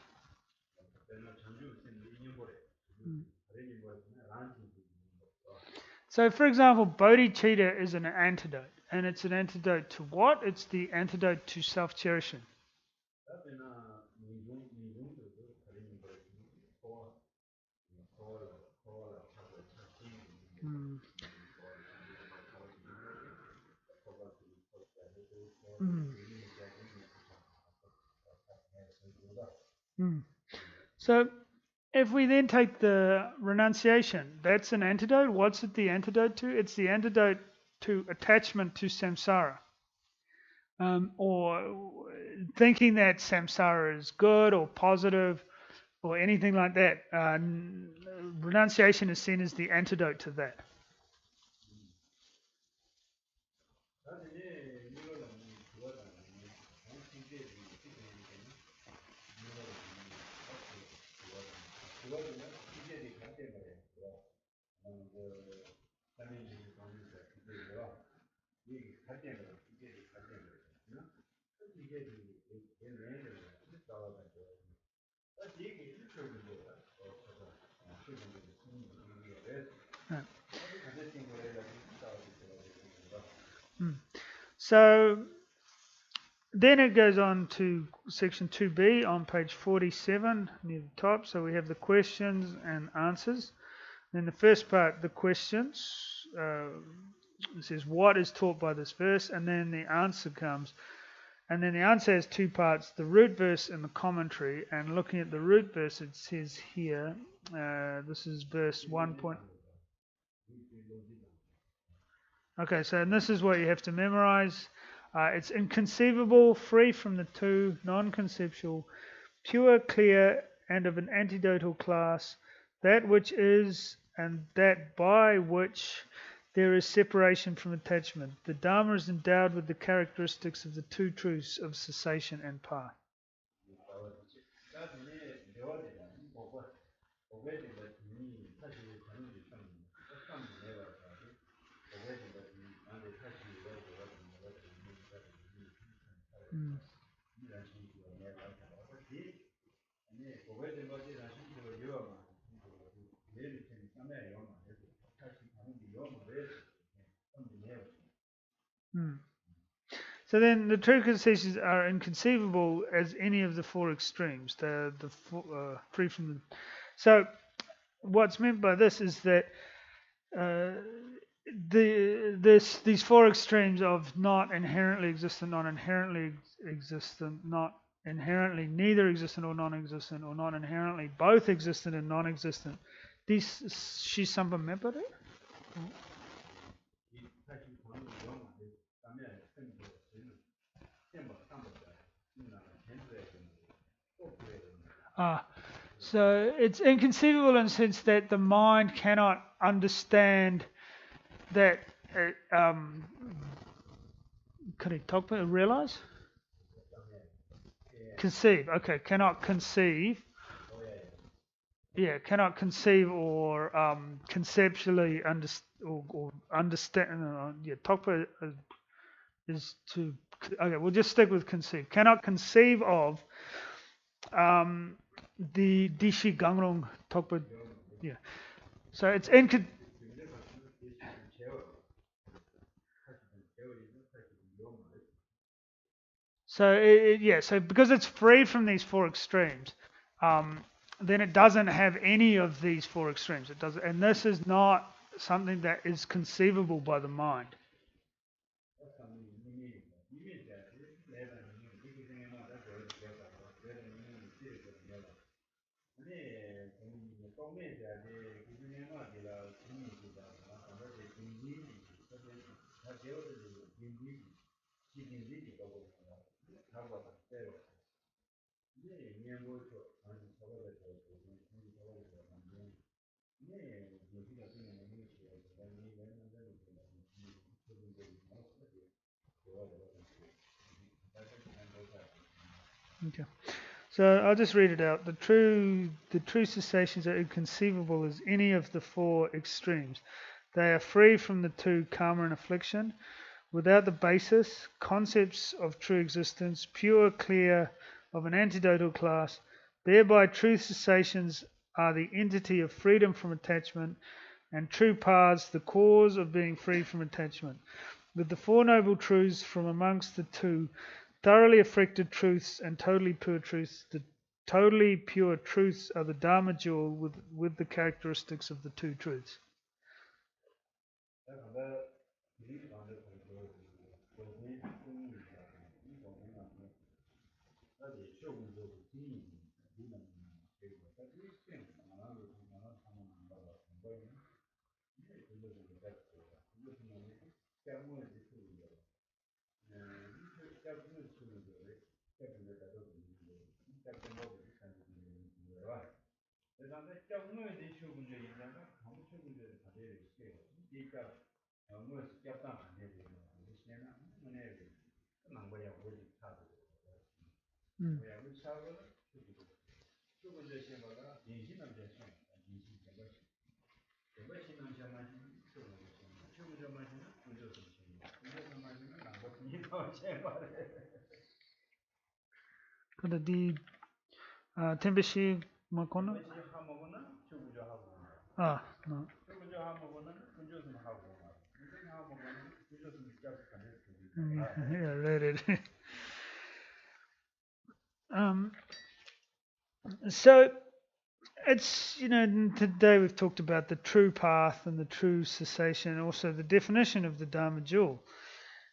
C: So, for example, bodhicitta is an antidote. And it's an antidote to what? It's the antidote to self-cherishing. So, if we then take the renunciation, that's an antidote. What's it the antidote to? It's the antidote to attachment to samsara. Or thinking that samsara is good or positive or anything like that. Renunciation is seen as the antidote to that. So then it goes on to section 2b on page 47 near the top. So we have the questions and answers. Then the first part, the questions, it says what is taught by this verse, and then the answer comes. And then the answer has two parts, the root verse and the commentary. And looking at the root verse, it says here, this is verse 1. Okay, so and this is what you have to memorize. It's inconceivable, free from the two, non-conceptual, pure, clear, and of an antidotal class, that which is and that by which there is separation from attachment. The Dharma is endowed with the characteristics of the two truths of cessation and path. So then the true concessions are inconceivable as any of the four extremes. They're free from the... So what's meant by this is that these four extremes of not inherently existent, not inherently existent, not inherently neither existent or non-existent, or not inherently both existent and non-existent. These shisampa mepare? Ah, so it's inconceivable in the sense that the mind cannot understand that. Could he talk about realize? Conceive. Okay, cannot conceive. Yeah, cannot conceive or conceptually or understand. Yeah, talk about is to. Okay, we'll just stick with conceive. Cannot conceive of the Dishi Gangrong talk about. Yeah, so it's incon. So yeah, so because it's free from these four extremes, um, then it doesn't have any of these four extremes. It does, and this is not something that is conceivable by the mind. Okay. So I'll just read it out. The true cessations are inconceivable as any of the four extremes. They are free from the two karma and affliction, without the basis, concepts of true existence, pure, clear, of an antidotal class. Thereby, true cessations are the entity of freedom from attachment, and true paths the cause of being free from attachment. With the Four Noble Truths from amongst the two thoroughly affected truths and totally pure truths, the totally pure truths are the Dharma jewel with the characteristics of the two truths. Mm. Kada di tempeshi makono? Ah, no. Yeah, read it. um, so it's today we've talked about the true path and the true cessation, and also the definition of the Dharma jewel.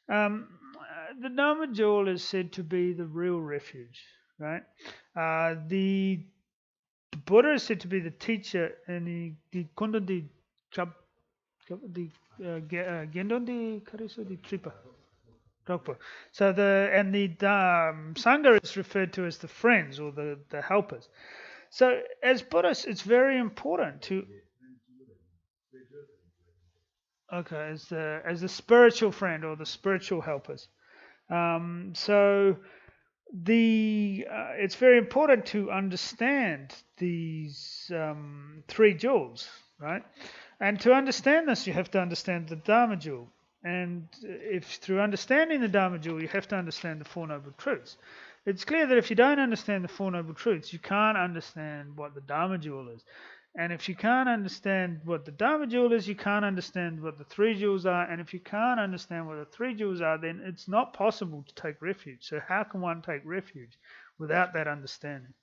C: The Dharma jewel is said to be the real refuge, right? The Buddha is said to be the teacher, and the kondo di chab the gendon di kariso di tripa. So the Sangha is referred to as the friends or the helpers. So as Buddhists, it's very important to as the spiritual friend or the spiritual helpers. So it's very important to understand these three jewels, right? And to understand this, you have to understand the Dharma jewel. And if through understanding the Dharma jewel, you have to understand the Four Noble Truths. It's clear that if you don't understand the Four Noble Truths, you can't understand what the Dharma jewel is. And if you can't understand what the Dharma jewel is, you can't understand what the three jewels are. And if you can't understand what the three jewels are, then it's not possible to take refuge. So how can one take refuge without that understanding?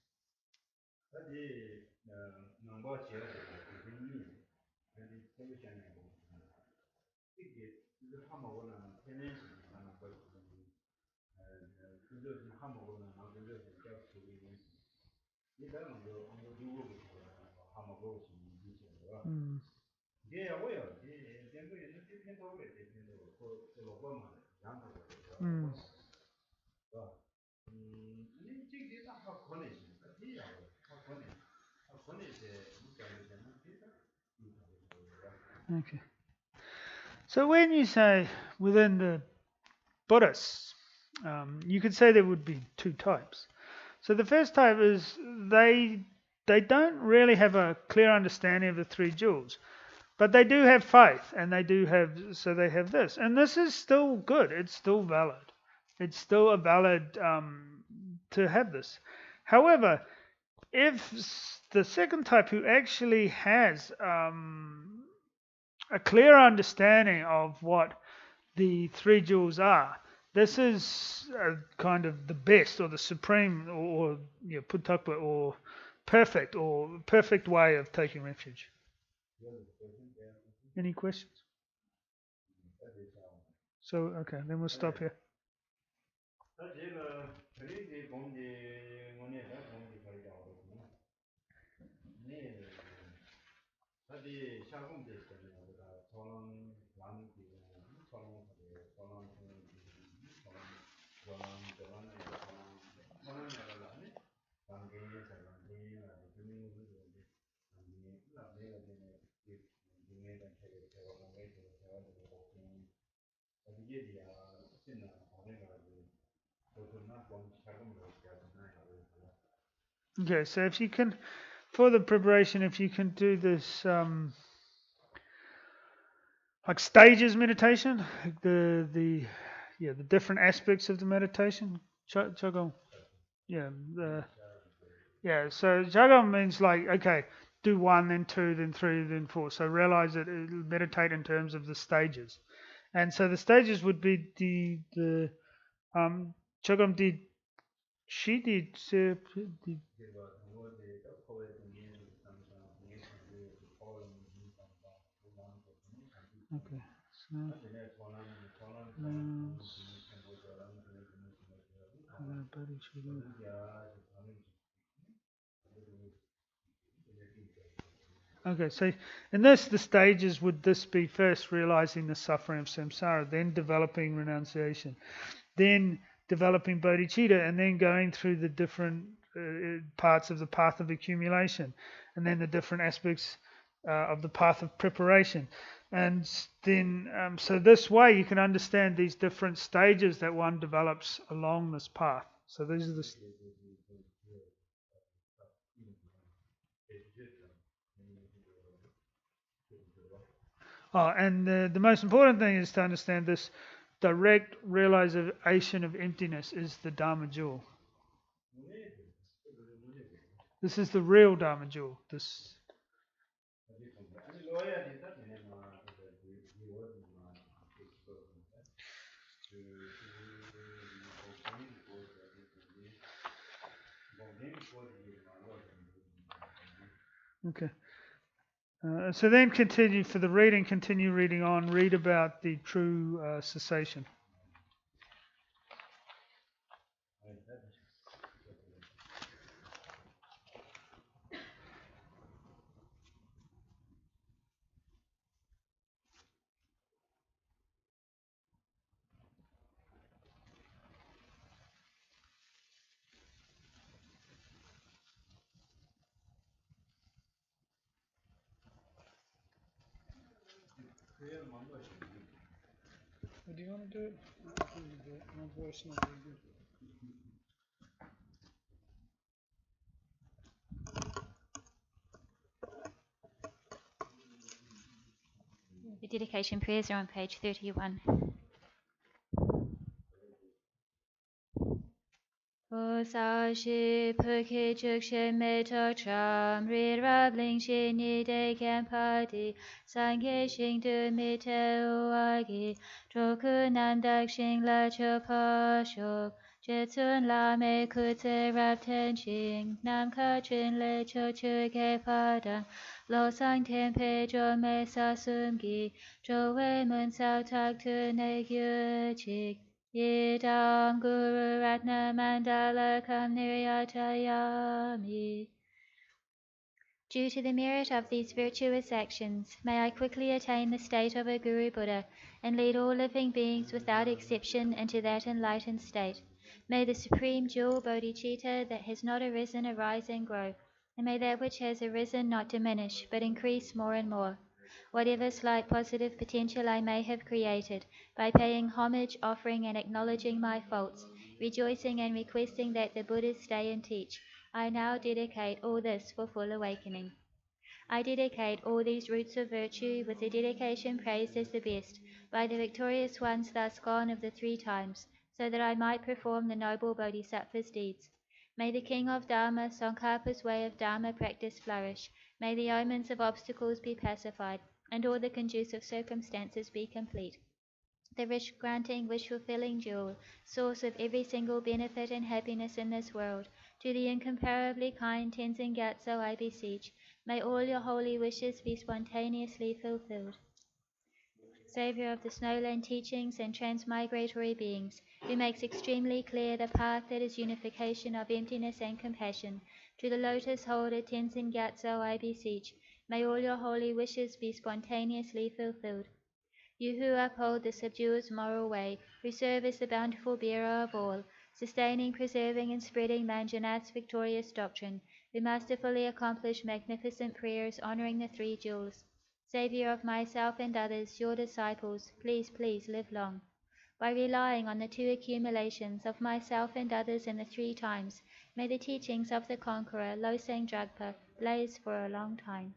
C: Mm. Mm. Okay. So when you say within the Buddhists, you could say there would be two types. So the first type is they don't really have a clear understanding of the three jewels, but they do have faith, and they have this, and this is still good. It's still valid. It's still a valid to have this. However, if the second type who actually has a clear understanding of what the three jewels are, this is kind of the best or the supreme or putakpa or perfect way of taking refuge. Any questions? So okay, then we'll stop here. Okay, so if you can, for the preparation, if you can do this like stages meditation, like the different aspects of the meditation. Chagom. Yeah. So Chagom means like, okay, do one, then two, then three, then four. So realize it, meditate in terms of the stages. And so the stages would be the Chagom did she did okay. So okay, so in this, the stages would this be first realizing the suffering of samsara, then developing renunciation, then developing bodhicitta, and then going through the different parts of the path of accumulation, and then the different aspects of the path of preparation. And then, so this way you can understand these different stages that one develops along this path. So these are the. Oh, and the most important thing is to understand this direct realization of emptiness is the Dharma jewel. This is the real Dharma jewel. This. Okay. So then continue for the reading, continue reading on, read about the true cessation. Do you want to do it? My voice not very good.
A: The dedication prayers are on page 31. O sa shi pukhi chukshe me tok cham ri rab ling shi ni de kan pa di sangye shing du mi te uagi troku nam dak shing la cho pa shok jetsun la me ku te rab ten shing nam ka chun le cho chu ke pa dang lo sang ten pe jo me sa sum gi jo we mun sao tak tu ne gyu chik Yidam Guru Ratna Mandala Kam Niryatayami. Due to the merit of these virtuous actions, may I quickly attain the state of a Guru Buddha and lead all living beings without exception into that enlightened state. May the supreme jewel bodhicitta that has not arisen arise and grow. and may that which has arisen not diminish, but increase more and more. Whatever slight positive potential I may have created, by paying homage, offering, and acknowledging my faults, rejoicing and requesting that the Buddhas stay and teach, I now dedicate all this for full awakening. I dedicate all these roots of virtue with the dedication praised as the best by the victorious ones thus gone of the 3 times, so that I might perform the noble Bodhisattva's deeds. May the King of Dharma, Tsongkhapa's way of Dharma practice flourish. May the omens of obstacles be pacified, and all the conducive circumstances be complete. The wish-granting, wish-fulfilling jewel, source of every single benefit and happiness in this world, to the incomparably kind Tenzin Gyatso I beseech, may all your holy wishes be spontaneously fulfilled. Saviour of the snowland teachings and transmigratory beings, who makes extremely clear the path that is unification of emptiness and compassion, to the lotus holder Tenzin Gyatso I beseech, may all your holy wishes be spontaneously fulfilled. You who uphold the subduer's moral way, who serve as the bountiful bearer of all, sustaining, preserving, and spreading Manjunath's victorious doctrine, who masterfully accomplish magnificent prayers honoring the 3 jewels. Saviour of myself and others, your disciples, please, please live long. By relying on the 2 accumulations of myself and others in the 3 times, may the teachings of the conqueror, Losang Dragpa, blaze for a long time.